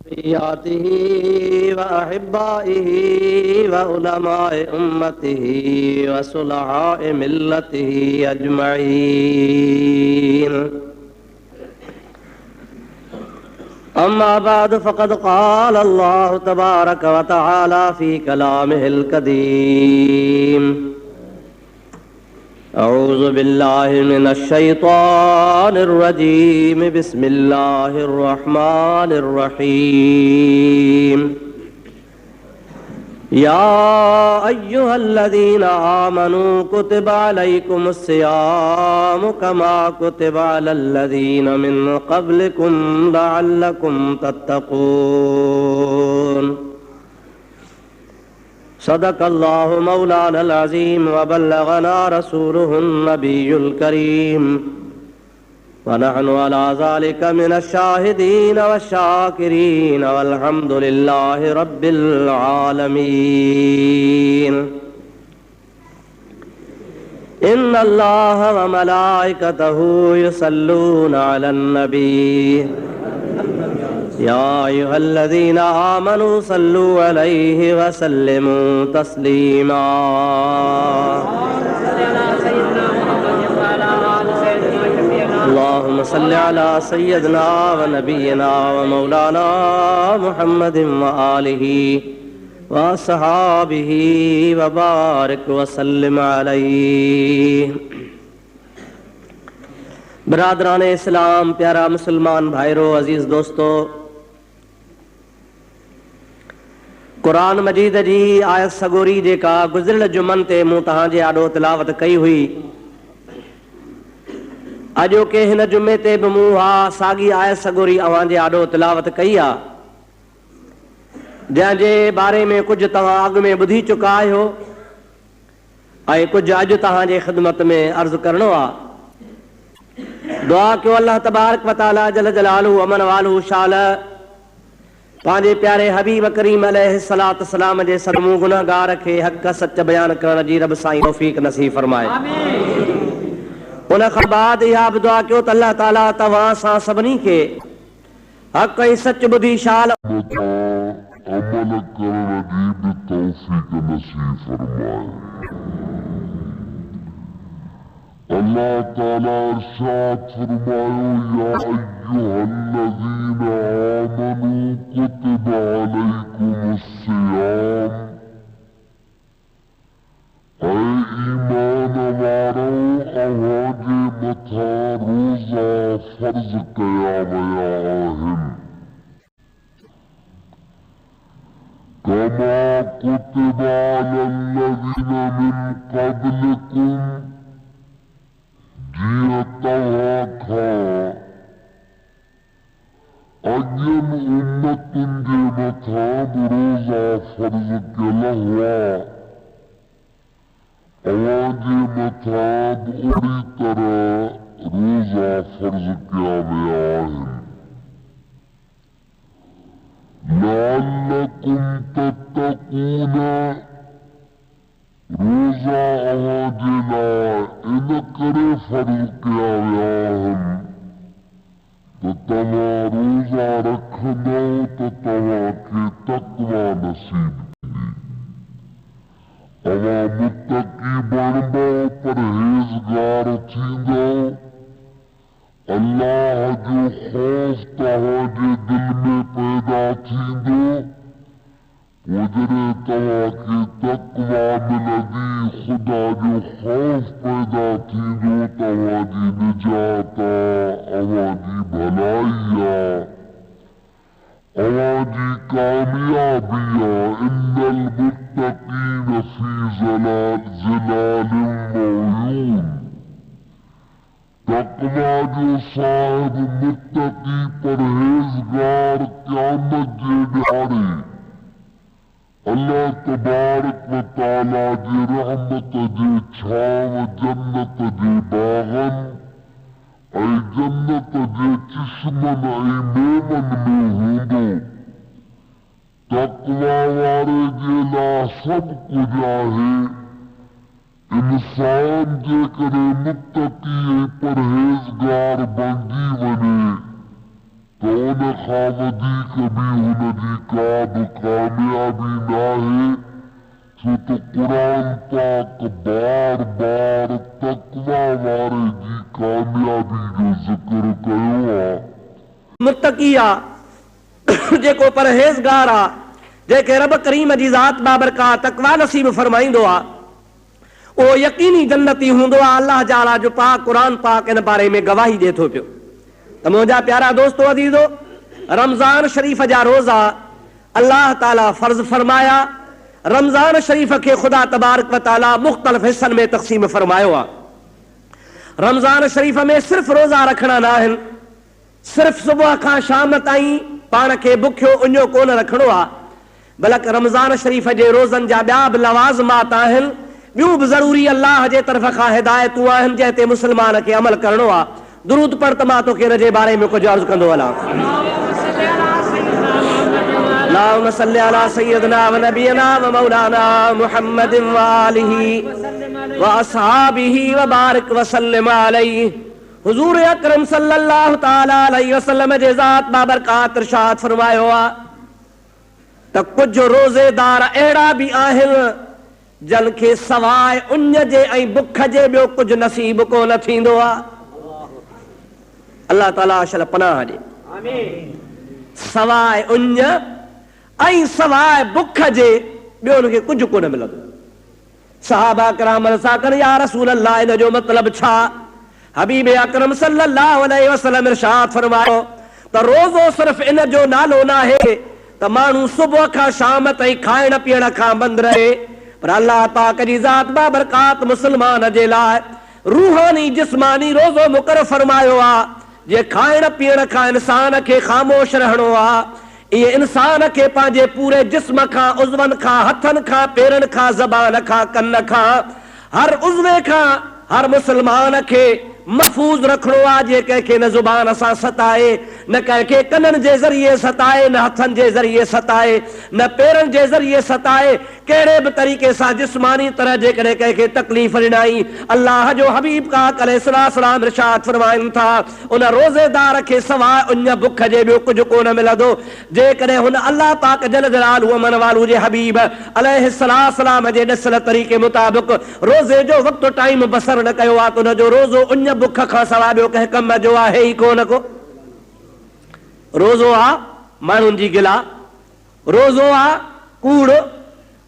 व अहिब्बाइही व उलमाए उम्मतिही व सुलहाए मिल्लतिही अजमईन। अम्मा बाद फ़क़द क़ाल अल्लाहु तबारक व तआला फ़ी कलामिहिल कदीम। अऊज़ु बिल्लाहि मिनश शैतानिर रजीम। बिस्मिल्लाहिर रहमानिर रहीम। या अय्युहल्लज़ीना आमनू कुतिबा अलैकुमुस सियामु कमा कुतिबा अलल्लज़ीना मिन क़ब्लिकुम लअल्लकुम तत्तक़ून। सदक़ल्लाहु मौलानल अज़ीम व बल्लगना रसूलुहुन नबियुल करीम व नहनु अला ज़ालिका मिनश शाहिदीन वश्शाकिरीन वल्हम्दुलिल्लाहि रब्बिल आलमीन। इन्नल्लाह व मलाइकतहु युसल्लूना अलन नबी या अय्युहल्लज़ीना आमनू सल्लू अलैहि व सल्लिमू तस्लीमा। अल्लाहुम्मा सल्लि अला सय्यदिना व नबिय्यिना व मौलाना मुहम्मदिन व आलिहि व अस्हाबिहि व बारिक व सल्लिम अलैहि। बिरादरान इस्लाम, प्यारा मुसलमान भाइरो, अजीज दोस्तों, कुरान मजीद जी आयत सगोरी जेका गुज़िरियल जुमन ते मूं तव्हांजे आॾो तिलावत कई हुई, अॼोके हिन जुमे ते बि मूं साॻी आयत सगोरी अव्हांजे आॾो तिलावत कई आहे, जंहिंजे बारे में कुझु तव्हां अॻु में ॿुधी चुका आहियो ऐं कुझु अॼु तव्हांजे ख़िदमत में अर्ज़ु करणो आहे। दुआ कयो अल्लाह तबारक व तआला जल जलालहू अमन वालहू शाल पंहिंजे प्यारे हबीब करीम अलैहिस्सलातु वस्सलाम जे सदमूं गुनहगार खे हक़ सच बयान करण जी रब साईं तौफ़ीक़ नसीब फरमाए। उन खां बाद इहा बि दुआ कयो त अल्लाह ताला तव्हां सां सभिनी खे हक़ ऐं सच ॿुधी शाल अमल करण जी बि तौफ़ीक़ नसीब फरमाए। अल्लाह ताला इरशाद फरमायो, या अय्युहल्लज़ीना आमनू कुतिबा अलैकुमुस सियाम। ऐ ईमान वारो, अव्हांजे मथां रोज़ा फर्ज़ कया विया आहिनि। कमा कुतिबा अलल्लज़ीना मिन क़ब्लिकुम, जीअं तव्हां खां अॻियनि उम्मतुनि जे मथां बि रोज़ा फर्ज़ कयल हुआ, अव्हांजे मथां बि ओड़ी तरह रोज़ा फर्ज़ कया विया आहिनि। लअल्लकुम तत्तक़ून, रोज़ा अव्हांजे लाइ इन करे फर्ज़ कया विया आहिनि त तव्हां रोज़ा रखंदव त तव्हांखे तक़वा नसीब थींदी। अव्हां मुत्तक़ी बणंदव, परहेज़गार थींदव। अल्लाह जो ख़ौफ़ तव्हांजे दिल में पैदा थींदो, पोइ जॾहिं तव्हांखे तक़वा मिलंदी, ख़ुदा जो ख़ौफ़ पैदा थींदो, तव्हांजी निजात आहे, अव्हांजी भलाई आहे, अव्हांजी कामयाबी आहे। इन्नल मुत्तक़ीन फ़ी ज़िलालिन मऊयून। तक़वा जो साहिब मुत्तक़ी परहेज़गार क़यामत जे ॾियारे अल्लाह तबारक व तआला जी रहमत जे छांव जन्नत जे बाग़नि ऐं जन्नत जे चिश्मनि ऐं मेमन में हूंदो। तक़वा वारे जे लाइ सभु कुझु आहे। इंसान जेकॾहिं मुत्तक़ी ऐं परहेज़गार बणिजी वञे त उन खां वधीक बि हुनजी का बि कामयाबी नाहे, छो त क़ुरान पाक बार बार तक़वा वारे जी कामयाबी जो ज़िक्र कयो आहे। मुत्तकी आहे, जेको परहेज़गार आहे, जेके रब करीम जी ज़ात बाबरकात तक़वा नसीब फरमाईंदो आहे, उहो यकीनी जन्नती हूंदो आहे। अल्लाह ताला जो पाक क़ुरान पाक इन बारे में गवाही ॾिए थो पियो त मुंहिंजा प्यारा दोस्तो अज़ीज़ो, रमज़ान शरीफ़ जा रोज़ा अल्लाह ताला फ़र्ज़ फरमाया। रमज़ान शरीफ़ खे ख़ुदा तबारक व तआला मुख़्तलिफ़ हिस्सनि में तक़सीम फरमायो आहे। रमज़ान शरीफ़ में सिर्फ़ रोज़ा रखणा न आहिनि, सिर्फ़ सुबुह खां शाम ताईं पाण खे बुखियो उञो कोन रखणो आहे, बल्कि रमज़ान शरीफ़ जे रोज़नि जा ॿिया बि लवाज़मात आहिनि, ॿियूं बि ज़रूरी अल्लाह जे तरफ़ खां हिदायतूं आहिनि जंहिं ते मुस्लमान खे अमल करणो आहे। दुरूद पढ़ त मां तोखे हिन जे बारे में कुझु अर्ज़ु कंदो हलां। अल्लाहुम्मा सल्लि अला सय्यिदना व नबियना व मौलाना मुहम्मदिन व आलिहि व असहाबिहि व बारिक व सल्लिम अलैहि। हुज़ूर अकरम सल्लल्लाहु तआला अलैहि वसल्लम जे ज़ात बाबरकात इरशाद फरमायो आहे त कुझु रोज़ेदार अहिड़ा बि आहिनि जन खे सवाइ उञ जे ऐं बुख जे ॿियो कुझु नसीब कोन थींदो आहे। अल्लाह ताला अशल पनाह ॾे। सवाइ उञ ऐं सवाइ बुख जे ॿियो हुनखे कुझु कोन मिलंदो। सहाबा किराम अर्ज़ कनि, या रसूल अल्लाह, इन जो मतिलबु छा? हबीब अकरम सल्लल्लाहु अलैहि वसल्लम इरशाद फरमायो त रोज़ो सिर्फ़ इन जो नालो न आहे त माण्हू सुबुह खां शाम ताईं खाइण पीअण खां बंदि रहे, पर अल्लाह पाक जी ज़ात बाबरकात मुस्लमान जे लाइ रूहानी जिस्मानी रोज़ो मुक़रर फरमायो आहे। जे खाइण पीअण खां इंसान खे ख़ामोश रहणो आहे, इहे इंसान खे पंहिंजे पूरे जिस्म खां, उज़वनि खां, हथनि खां, पेरनि खां, ज़बान खां, कन खां, हर उज़वे खां हर मुसलमान खे महफूज़ रखणो आहे। जे कंहिंखे न ज़ुबान सां सताए, न कंहिंखे कननि जे ज़रिए सताए, न हथनि जे ज़रिए सताए, न पेरनि जे ज़रिए सताए, कहिड़े बि तरीक़े सां जिस्मानी तरह जेकॾहिं कंहिंखे तकलीफ़ ॾिनाई, अल्लाह जो हबीब पाक अलैहिस्सलाम इरशाद फरमाइनि था उन रोज़ेदार खे सवाइ उञ बुख जे ॿियो कुझु कोन मिलंदो। जेकॾहिं हुन अल्लाह पाक जल जलालहु मन वालू जे हबीब अलैहिस्सलाम जे ॾिसल तरीक़े मुताबिक़ रोज़े जो वक़्तु टाइम बसर न कयो आहे त हुनजो रोज़ो उञ बुख खां सवाइ ॿियो कंहिं कम जो आहे ई कोन को। रोज़ो आहे माण्हुनि जी गिला, रोज़ो आहे कूड़,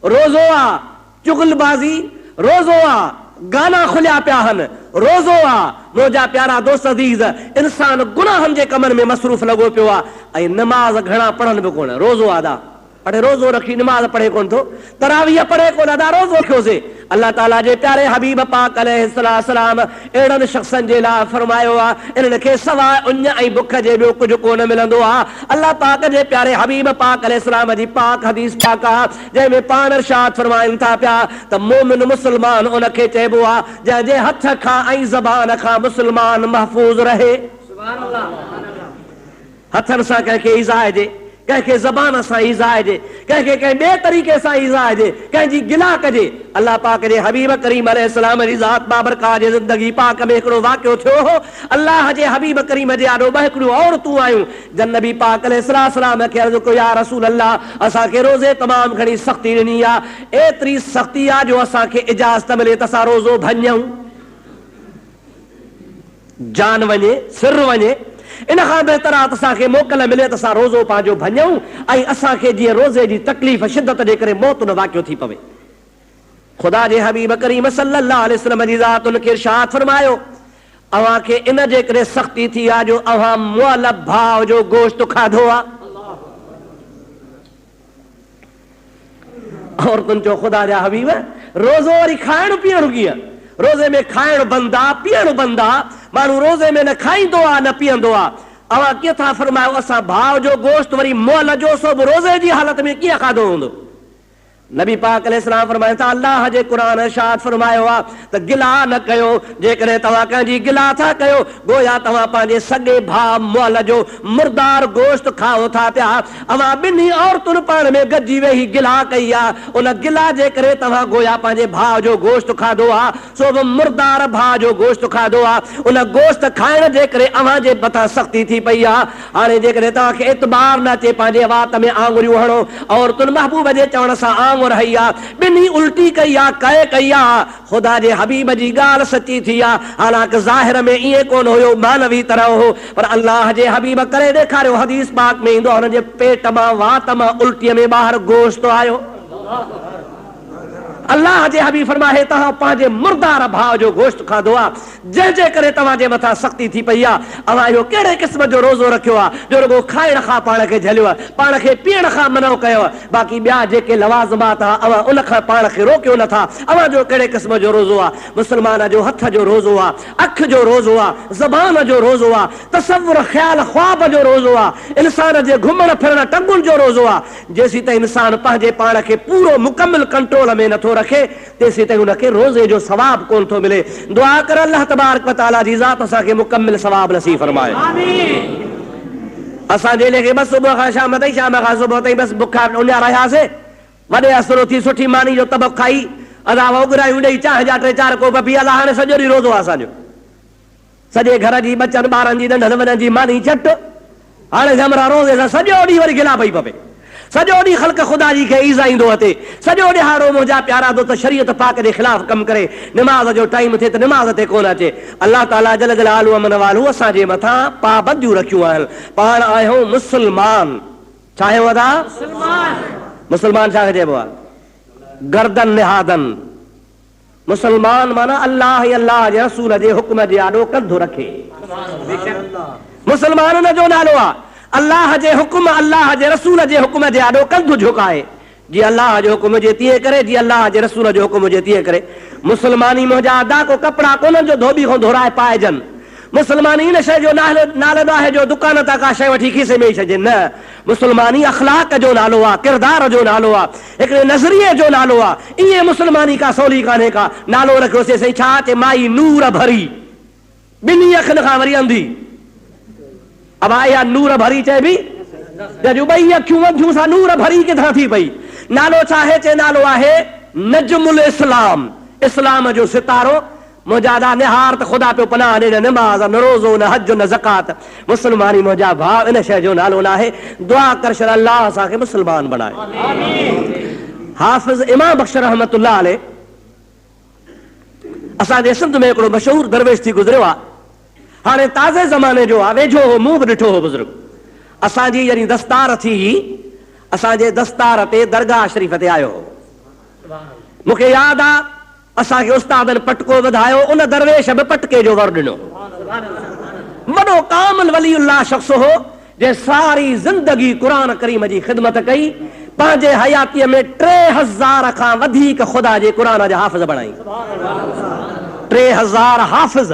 रोज़ो आहे चुगलबाज़ी, रोज़ो आहे गाना खुलिया पिया आहिनि, रोज़ो आहे मुंहिंजा प्यारा दोस्त अज़ीज़ इंसान गुनाहनि जे कमनि में मसरूफ़ लॻो पियो आहे ऐं नमाज़ घणा पढ़नि बि कोन। रोज़ो अदा अड़े रोज़ो रखी नमाज़ पढ़े कोन थो, तरावीह पढ़े कोन, अदा रोज़ो रखियोसीं। अल्लाह ताला जे प्यारे हबीब पाक अलैहिस्सलाम अहिड़नि शख़्सनि जे लाइ फरमायो आहे इन्हनि खे सवाइ उञ ऐं बुख जे ॿियो कुझु कोन मिलंदो आहे। अल्लाह पाक जे प्यारे हबीब पाक अलैहिस्सलाम जी पाक हदीस पाक आहे जंहिंमें पाण इरशाद फरमाइनि था पिया त मोमिन मुस्लमान उनखे चइबो आहे जंहिंजे हथ खां ऐं ज़बान खां मुस्लमान महफूज़ रहे। हथनि सां कंहिंखे ईज़ा हुजे, कंहिंखे ज़बान सां ईज़ा हुजे, कंहिंखे कंहिं ॿिए तरीक़े सां ईज़ा हुजे, कंहिंजी गिला कजे। अल्लाह पाक जे हबीब करीम अलैहिस्सलाम जी ज़ात बाबरकात जे ज़िंदगी पाक में हिकिड़ो वाक़ियो थियो हो। अल्लाह जे हबीब करीम जे आॾो ॿ हिकिड़ियूं औरतूं आयूं, जन नबी पाक अलैहिस्सलाम खे अर्ज़ु कयो, या रसूल अल्लाह, असांखे रोज़े तमामु घणी सख़्ती ॾिनी आहे, एतिरी सख़्ती आहे जो असांखे इजाज़त मिले त असां रोज़ो भञूं, जान वञे, सिर वञे, इन खां बहितर आहे त असांखे मोकल मिले त असां रोज़ो पंहिंजो भञूं ऐं असांखे जीअं रोज़े जी तकलीफ़ शिदत जे करे मौत न वाक़ियो थी पवे। ख़ुदा जे हबीब करीम सल्लल्लाहु अलैहि वसल्लम जी ज़ात उनखे इरशाद फरमायो, अव्हां खे इन जे करे सख़्ती थी आहे जो अव्हां मुअल भाव जो गोश्त खाधो आहे। औरतुनि चयो ख़ुदा जा हबीब रोज़ो वरी खाइण पीअण कीअं? रोज़े में खाइण बंदि आहे, पीअण बंदि आहे, माण्हू रोज़े में न खाईंदो आहे न पीअंदो आहे। अव्हां कीअं था फरमायो असां भाव जो गोश्त वरी मुअल जो सो बि रोज़े जी हालत में कीअं खाधो हूंदो? नबी पाक अलैहिस्सलाम फरमाइनि था अल्लाह जे क़ुरान इरशाद फरमायो आहे त गिला न कयो। जेकॾहिं तव्हां कंहिंजी गिला था कयो गोया तव्हां पंहिंजे सॻे भाउ मुअल जो मुर्दार गोश्त खाओ था पिया। अवां ॿिन्ही औरतुनि पाण में गॾिजी वेही गिला कई आहे। उन गिला जे करे तव्हां गोया पंहिंजे भाउ जो गोश्त खाधो आहे, सो बि मुर्दार भाउ जो गोश्त खाधो आहे। उन गोश्त खाइण जे करे अव्हां जे मथां सख़्ती थी पई आहे। हाणे जेकॾहिं तव्हांखे एतबार न अचे पंहिंजे वात में आङुरियूं हणो। औरतुनि महबूब जे चवण सां रही आहे, ॿिन्ही उल्टी कई आहे, कै कई आहे। ख़ुदा जे हबीब जी ॻाल्हि सची थी आहे। हालांकि ज़ाहिर में ईअं कोन हुयो, मानवी तरह हो, पर अल्लाह जे हबीब करे ॾेखारियो। हदीस पाक में ईंदो हुनजे पेट मां वात मां उल्टीअ में ॿाहिरि गोश्त आयो। अल्लाह जे हबीब फरमाए तव्हां पंहिंजे मुर्दार भाउ जो गोश्त खाधो आहे, जंहिंजे करे तव्हांजे मथां सख़्ती थी पई आहे। अवां इहो कहिड़े क़िस्म जो रोज़ो रखियो आहे जो रुगो खाइण खां पाण खे झलियो आहे, पाण खे पीअण खां मनो कयो आहे। बाक़ी ॿिया जेके लवाज़मात आहे अवां उन खां पाण खे रोकियो नथा। अवां जो कहिड़े क़िस्म जो रोज़ो आहे? मुस्लमान जो हथ जो रोज़ो आहे, अखि जो रोज़ो आहे, ज़बान जो रोज़ो आहे, तसव्वुर ख़्याल ख्वाब जो रोज़ो आहे, इंसान जे घुमण फिरण टंगुनि जो रोज़ो आहे। जेसीं ताईं इंसान पंहिंजे पाण खे पूरो मुकमिल कंट्रोल में नथो रखे तेसीं ताईं उनखे रोज़े जो सवाब कोन थो मिले। दुआ कर अल्लाह तबारक व तआला जी ज़ात असांखे मुकमिल सवाब नसीब फरमाए। असां जे लेखे बस सुबुह खां शाम ताईं, शाम खां सुबुह ताईं बस बुखा उन्या रहियासीं। वॾे असरो थी सुठी मानी जो तबक खाई अदा उघरायूं ॾेई चांहि जा 3-4 कोप पी। अलाह हाणे सॼो ॾींहुं रोज़ो आहे असांजो। सॼे घर जी बचनि ॿारनि जी नंढनि वॾनि जी मानी झटि। हाणे हमरा रोज़े सां सॼो ॾींहुं वरी गिला पई पवे। सॼो ॾींहुं ख़ल्क़ ख़ुदा जी खे ईज़ा ईंदो अचे। सॼो ॾिहाड़ो मुंहिंजा प्यारा दोस्त शरीयत पाक जे ख़िलाफ़ कमु करे, निमाज़ जो टाइम थिए त निमाज़ ते कोन अचे। अल्लाह ताला जल जलालहू अमन वालू असांजे मथां पाबंदियूं रखियूं आहिनि। पाण आहियूं मुस्लमान। छा आहियूं अदा? मुस्लमान छा चइबो आहे? गर्दन निहादन। मुस्लमान माना अल्लाह अल्लाह जे रसूल जे हुक्म जे आॾो कंधो रखे। मुस्लमान उन जो नालो आहे अल्लाह जे हुक्म, अल्लाह जे रसूल जे हुक्म जे आॾो कंधु झुकाए। जीअं अल्लाह जो हुक्म हुजे तीअं करे, जीअं अल्लाह जे रसूल जो हुक्म हुजे तीअं करे। मुस्लमानी मुंहिंजा अदा को कपिड़ा कोन जो धोबी खां धोराए पाइजनि। मुस्लमानी इन शइ जो नालो न आहे जो दुकान तां का शइ वठी खीसे में छॾे। न, मुस्लमानी अख़लाक जो नालो आहे, किरदार जो नालो आहे, हिकिड़े नज़रिये जो नालो आहे। ईअं मुस्लमानी का सवली कान्हे का। नालो रखियोसीं साईं छा चए? माई नूर भरी, ॿिन्ही अखियुनि खां वरी अंधी। अब इहा नूर भरी चइबी जो ॿई अखियूं अंधियूं सां नूर भरी किथां थी पई? नालो छा आहे? चए नालो आहे नजमुल इस्लाम, इस्लाम जो सितारो। मुंहिंजा दा निहार त ख़ुदा पियो पनाह ॾे। न निमाज़, न रोज़ो, न हज, न ज़कात। मुस्लमानी मुंहिंजा भाउ इन शइ जो नालो न आहे। दुआ कर शर अल्लाह असांखे मुस्लमान बणाए। हाफ़िज़ इमाम बख्श रहमतुल्लाह अलैह असांजे सिंध में हिकिड़ो मशहूर दरवेश थी गुज़रियो आहे। हाणे ताज़े ज़माने जो आहे, वेझो हो, मूं बि ॾिठो हो बुज़ुर्ग। असांजी जॾहिं दस्तार थी, असांजे दस्तार ते दरगाह शरीफ़ ते आयो हो। मूंखे यादि आहे असांखे उस्तादनि पटको वधायो, उन दरवेश बि पटके जो वर ॾिनो। वॾो कामिल वलीउल्लाह शख़्स हो जे सारी ज़िंदगी क़ुरान करीम जी ख़िदमत कई। पंहिंजे हयातीअ में 3000 खां वधीक ख़ुदा जे क़ुरान जा हाफ़िज़ बणाई। 3000 हाफ़िज़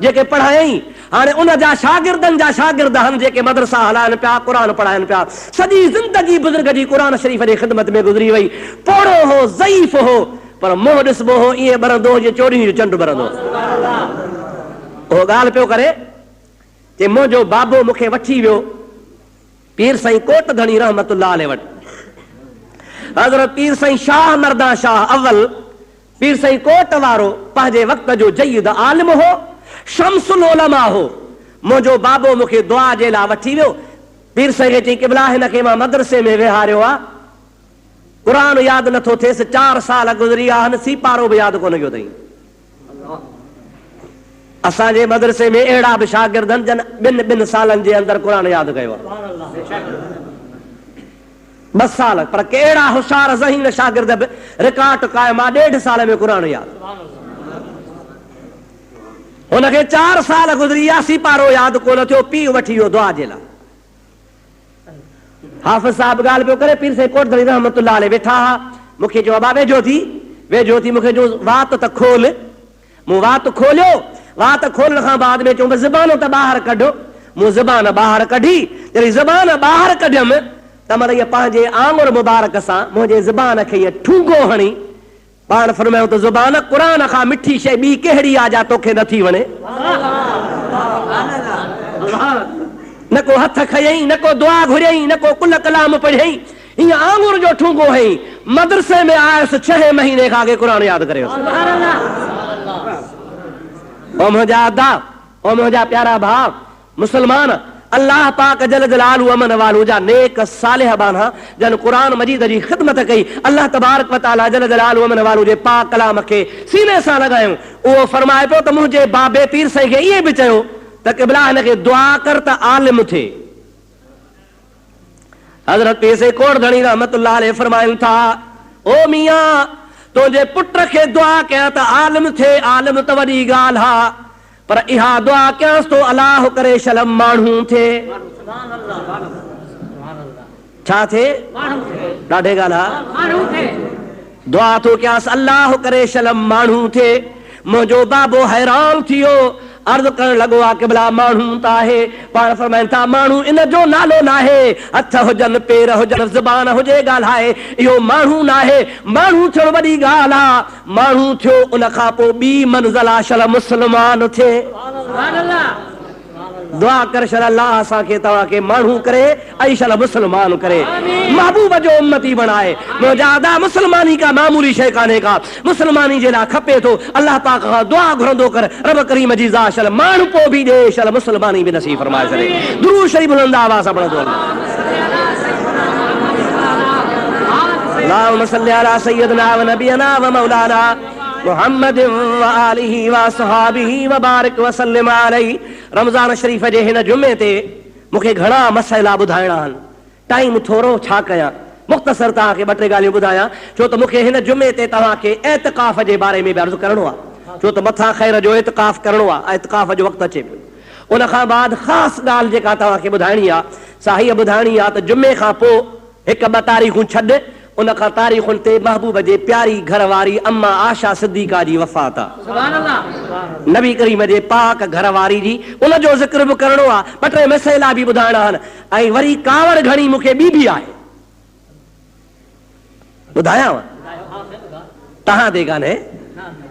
जेके पढ़ायई। हाणे उन जा शागिर्दनि जा शागिर्द आहिनि जेके मदरसा हलाइनि पिया, क़ुरान पढ़ाइनि पिया। सॼी ज़िंदगी बुज़ुर्ग जी क़ुरान शरीफ़ जी ख़िदमत में गुज़री वई। पोड़ो हो, ज़ईफ़ हो, पर मुंहुं ॾिसबो हो ईअं ॿरंदो हो जीअं चोॾहीं जो चंड ॿरंदो। उहो ॻाल्हि पियो करे कि मुंहिंजो बाबो मूंखे वठी वियो पीर साईं कोट धणी रहमतुल्लाह अलैह वटि। हज़रत पीर साईं शाह मर्दा शाह अव्वल पीर साईं कोट वारो पंहिंजे वक़्त जो जय्यद आलिम हो, शम्सुल उलमा हो। मुंहिंजो बाबो मूंखे दुआ जे लाइ वठी वियो। पीर साईं खे चई क़िबला हिनखे मां मदरसे में विहारियो आहे, क़ुरान यादि नथो थिएसि। 4 साल गुज़री विया आहिनि, सीपारो बि यादि कोन कयो अथई। असांजे मदरसे में अहिड़ा बि शागिर्द आहिनि जन 2 सालनि जे अंदरि क़ुरान यादि कयो आहे। 2 साल, पर कहिड़ा होशियार ज़हीन शागिर्द बि रिकॉर्ड क़ाइम आहे 1.5 साल में क़ुरान यादि। हुनखे 4 साल गुज़री विया, सीपारो यादि कोन थियो। पीउ वठी वियो दुआ जे लाइ। हाफ़िज़ साहब ॻाल्हि पियो करे, पीर साईं कोट धणी रहमतुल्लाह अलैह वेठा हा। मूंखे चयो बाबा वेझो थी मूंखे जो वात त खोल। मूं वात खोलियो। वात खोलण खां बाद में चयूं ज़बान त ॿाहिरि कढो। मूं ज़बान ॿाहिरि कढी। जॾहिं ज़बान ॿाहिरि कढियमि त तमर ये पंहिंजे आंगुर मुबारक सां मुंहिंजे ज़ुबान खे ये ठूंगो हणी पाण फरमायो त ज़ुबान क़ुरान खां मिठी शइ ॿी कहिड़ी आहे जा तोखे नथी वणे। न को हथ खयई, न को दुआ घुरियई, न को कुल कलाम पढ़ियई, हीअं आंगुर जो ठूंगो हई। मदरसे में आयसि 6 महीने खां अॻे क़ुरान यादि करे। ओ मुंहिंजा अदा, ओ मुंहिंजा प्यारा भाउ मुसलमान, अल्लाह पाक जल जलालहू अमन वालू जा नेक सालिह बाना जन क़ुरान मजीद जी ख़िदमत कई। अल्लाह तबारक व तआला जल जलालहू अमन वालू जे पाक कलाम खे सीने सां लॻायूं। उहो फरमाए पियो त मुंहिंजे बाबे पीर साईं खे इहे बि चयो त क़िबला हिनखे दुआ कर त आलिम थिए। हज़रत पीर साईं कोटधणी रहमतुल्लाह अलैह फरमाइनि था, ओ मियां तुंहिंजे पुट खे दुआ कयां त आलिम थिए, आलिम त वॾी ॻाल्हि आहे, पर इहा दुआ कयांसि तो अलाह करे शलम माण्हू थिए। छा थिए? ॾाढे ॻाल्हि आहे। दुआ थो कयांसि अलाह करे शलम माण्हू थिए। मुंहिंजो बाबो हैरान थी वियो, अर्ज़ करण लॻो आहे क़िबला माण्हू त आहे, पाण फरमाइनि था माण्हू इन जो नालो न आहे, हथ हुजनि पेर हुजनि ज़ुबान हुजे ॻाल्हाए, इहो माण्हू न आहे। माण्हू थियणु वॾी ॻाल्हि आहे। माण्हू थियो उन खां पोइ ॿी मंज़िल आहे शल मुस्लमान थिए। दुआ कर शल अल्लाह असांखे तव्हांखे माण्हू करे ऐं शल मुस्लमान करे, महबूब जो उम्मती बणाए। मुंहिंजा अदा मुस्लमानी का मामूली शइ कान्हे का, मुस्लमानी जे लाइ खपे थो अल्लाह पाक खां दुआ घुरंदो कर रब करीम जी ज़ात शल माण्हू पोइ बि ॾे शल मुस्लमानी बि नसीब फरमाए छॾे। दुरूद शरीफ बुलंद आवाज़ सां पढ़ंदो अल्लाहुम्मा सल्ली अला सय्यिदना व नबियना व मौलाना मुहम्मद व आलिहि व असहाबिहि व बारिक व सल्लिम अलैहि। रमज़ान शरीफ़ जे हिन जुमे ते मूंखे घणा मसइला ॿुधाइणा आहिनि, टाइम थोरो छा कयां, मुख़्तसर तव्हांखे 2-3 ॻाल्हियूं ॿुधायां, छो त मूंखे हिन जुमे ते तव्हांखे एतिकाफ़ जे बारे में बि अर्ज़ु करिणो आहे, छो त मथां ख़ैर जो एतिकाफ़ करिणो आहे, एतिकाफ़ जो वक़्तु अचे पियो। उन खां बाद ख़ासि ॻाल्हि जेका तव्हांखे ॿुधाइणी आहे सा हीअ ॿुधाइणी आहे त जुमे खां पोइ 1-2 तारीख़ूं छॾ उन खां तारीख़ुनि ते महबूब जे प्यारी घरवारी अम्मा आशा सिद्दीक़ा जी वफ़ात आहे। नबी करीम जे पाक घरवारी जी उन जो ज़िक्र बि करिणो आहे, 2-3 मसइला बि ॿुधाइणा आहिनि, ऐं वरी कावड़ घणी मूंखे ॿी बि आहे, ॿुधायांव तव्हां ते कान्हे,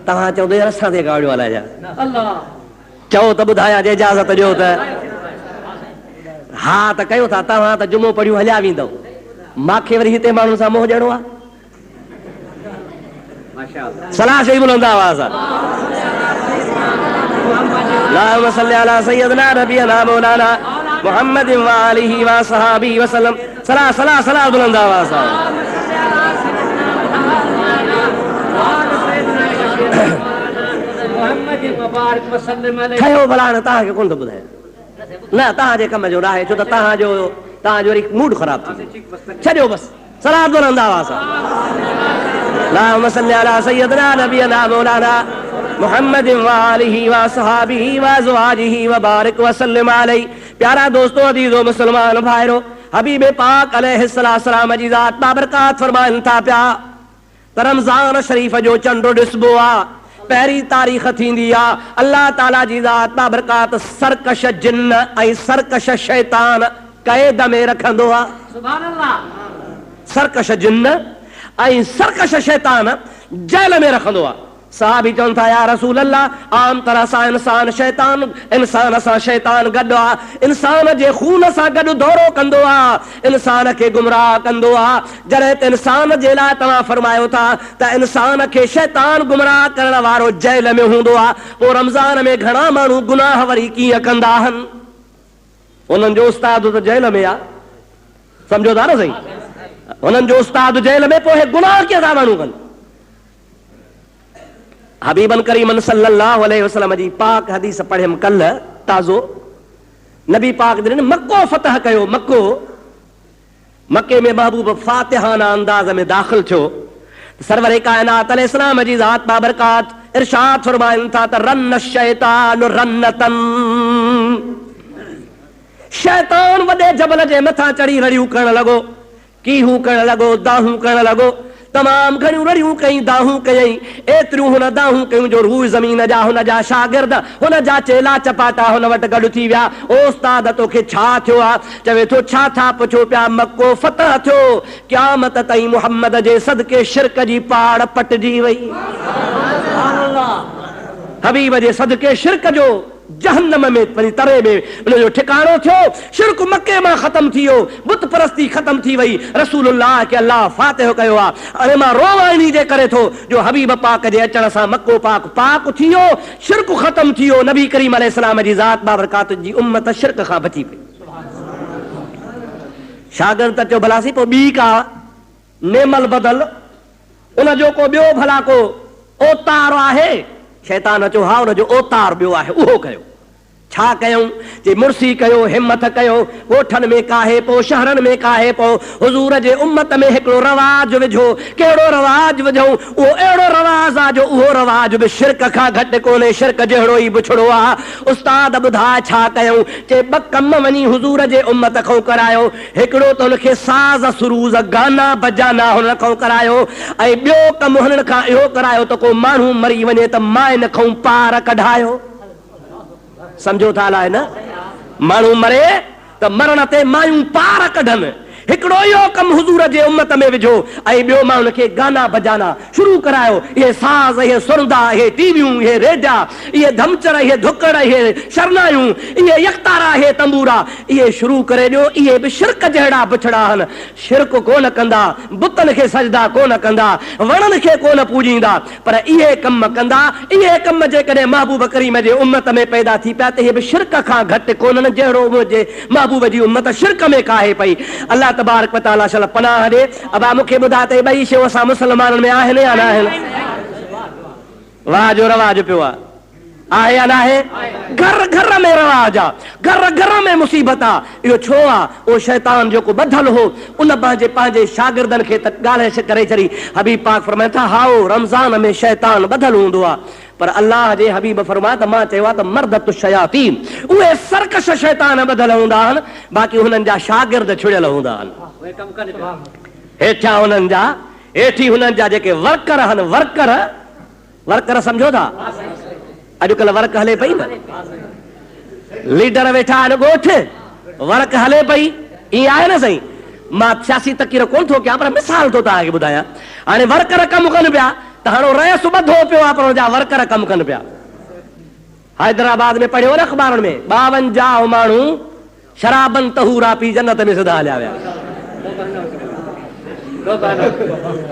तव्हां चवंदो असां ते कावड़ियूं हलाइजा, चओ त ॿुधायां जे इजाज़त ॾियो त हा त कयो था। तव्हां त जुमो पढ़ियूं हलिया वेंदव, मांखे वरी हिते माण्हुनि सां मोह ॾियणो आहे। सलाह शई बुलंद आवाज़ आहे। अल्लाहुम्मा सल्ली अला सय्यिदना नबियना मौलाना मुहम्मद व आलिहि व असहाबिहि व सल्लम। सलाह सलाह सलाह बुलंद आवाज़ आहे। खयो भला न तव्हांखे कोन थो ॿुधाए, न तव्हांजे कम जो न आहे, छो त तव्हांजो वरी मूड ख़राब थी छॾियो बसि। सलाह बुलंद आवाज़ आहे। अल्लाहुम्मा सल्ली अला सय्यिदना नबियना मौलाना मुहम्मद व आलिहि व असहाबिहि व अज़वाजिहि व बारिक व सल्लिम अलैहि। प्यारा दोस्तों, अजीजो मुसलमान भाइरो, हबीब पाक अलैहिस्सलाम जी ज़ात बाबरकात फरमाइनि था पिया त रमज़ान शरीफ़ जो चंड ॾिसबो आहे, पहिरीं तारीख़ थींदी आहे, अल्लाह ताला जी ज़ात बाबरकात सरकश जिन्न ऐं सरकश शैतान क़ैद में रखंदो आहे। सुभान अल्लाह। सरकश जिन्न ऐं सरकश शैतान जेल में रखंदो आहे। साहबी चवनि था या रसूल अल्लाह, आम तरह सां इंसान सां शैतान गॾु आहे, इंसान जे खून सां गॾु दौरो कंदो आहे, इंसान खे गुमराह कंदो आहे। जॾहिं त इंसान जे लाइ तव्हां फरमायो था त इंसान खे शैतान गुमराह करण वारो जेल में हूंदो आहे, पोइ रमज़ान में घणा माण्हू गुनाह वरी कीअं कंदा आहिनि? उन्हनि जो उस्ताद त जेल में आहे, सम्झो था न सही, उन्हनि जो उस्ताद जेल में, पोइ गुनाह कीअं था माण्हू कनि? हबीबन करीमन सल्लल्लाहु अलैहि वसल्लम जी पाक हदीस पढ़ियमि कल्ह ताज़ो। नबी पाक जॾहिं मक्को फतह कयो, मक्के में महबूब फातिहाना अंदाज़ में दाख़िल थियो, सरवर कायनात अलैहिस्सलाम जी ज़ात बाबरकात इरशाद फरमाइनि था त रन शैतान रन्नतन, शैतान वॾे जबल जे मथां चढ़ी रड़ियूं करण लॻो, कीहूं करण लॻो, दाहूं करण लॻो। तमाम घणियूं रड़ियूं कई दाहूं कयई एतिरियूं हुन दाहूं कयूं जो रूह ज़मीन जा हुन जा शागिर्द हुन जा चेला चपाटा हुन वटि गॾु थी विया। ओ उस्ताद तोखे छा थियो आहे? चवे थो छा था पुछो पिया? मको फतह थियो, क़यामत ताईं मुहम्मद जे सदके शिरक जी पाड़ पटिजी वई। हबीब जे सदके शिरक जो जहन्नम में वञी तरे में उनजो ठिकाणो थियो। शिरक मके मां ख़त्म थी वियो, बुत परस्ती ख़त्म थी वई। रसूलुल्लाह के अल्लाह फातिह कयो आहे। अरे मां रोवां इन्ही जे करे थो जो हबीब पाक जे अचण सां मको पाक पाक थी वियो, शिरक ख़त्म थी वियो। नबी करीम अलैहिस्सलाम जी ज़ात बाबरकात जी उम्मत शिरक खां बची पई। शागिर्द चयो भलासी पोइ ॿी का नेमल बदल उनजो को ॿियो भला को ओतार आहे? शैतान चयो हा उनजो ओतार ॿियो आहे, उहो कयो। छा कयूं? जे मुर्सी कयो, हिम्मत कयो, ॻोठनि में काहे पो, शहरनि में काहे पो, हुज़ूर जे उम्मत में हिकिड़ो रवाज विझो। कहिड़ो रवाज विझूं? उहो अहिड़ो रवाज आहे जो उहो रवाज बि शिरक खां घटि कोन्हे, शिरक जहिड़ो ई बुछड़ो आहे। उस्ताद ॿुधाए छा कयूं? चे ॿ कम वञी हुज़ूर जे उम्मत खां करायो। हिकिड़ो त हुनखे साज़ सुरूज़ गाना बजाना हुन खां करायो, ऐं ॿियो कमु हुननि खां इहो करायो त को माण्हू मरी वञे त माइन खां पार कढायो। समझो था अलाए न? माण्हू मरे त मरण ते मायूं पार कढनि। हिकिड़ो इहो कमु हुज़ूर जे उम्मत में विझो, ऐं ॿियो मां हुनखे गाना बजाना शुरू करायो। इहे साज़, इहे सुरंदा, इहे टीवियूं, इहे रेडिया, इहे धमचर, इहे धुकड़, इहे शरनायूं, इहे यकतारा, इहे तंबूरा, इहे शुरू करे ॾियो। इहे बि शिरक जहिड़ा बुछड़ा आहिनि। शिरक कोन कंदा, बुतनि खे सजदा कोन कंदा, वणनि खे कोन पूॼींदा, पर इहे कम कंदा। इहे कम जेकॾहिं महबूब करीम जे उम्मत में पैदा थी पिया त इहे बि शिरक खां घटि कोन्हनि जहिड़ो मुंहिंजे महबूब जी उम्मत शिरक में काहे पई। अल्लाह तबारक व तआला शल पनाह ॾे। अबा मूंखे ॿुधा त ॿई शयूं असां मुस्लमाननि में आहिनि या न आहिनि? वाह जो रवाज पियो आहे या न आहे? घर घर में रवाज आहे, घर घर में मुसीबत आहे। इहो छो आहे? उहो शैतान जेको ॿधल हो उन पंहिंजे शागिर्दनि खे त ॻाल्हाए करे छॾी। हबीब पाक फरमाइनि था हाओ रमज़ान में शैतान ॿधल हूंदो आहे, पर अल्लाह जे हबीब फरमाया त मां चयो आहे त मर्दतु शयातीन, उहे सरकश शैतान ॿधल हूंदा आहिनि, बाक़ी हुननि जा शागिर्द छुड़ियल हूंदा आहिनि। हेठियां हुननि जा, हेठी हुननि जा जेके वर्कर आहिनि, वर्कर सम्झो था? अॼुकल्ह वर्क हले पई न, लीडर वेठा आहिनि ॻोठ, वर्क हले पई, ईअं आहे न साईं? मां सियासी तकीर कोन थो कयां, पर मिसाल थो तव्हांखे ॿुधायां। हाणे वर्कर कमु कनि पिया त हाणे रहियसि ॿधो पियो आहे, पर हुनजा वर्कर कमु कनि पिया। हैदराबाद में पढ़ियो न अख़बारुनि में, 52 माण्हू शराबन तहूरा पी जन्नत में सिधा हलिया विया।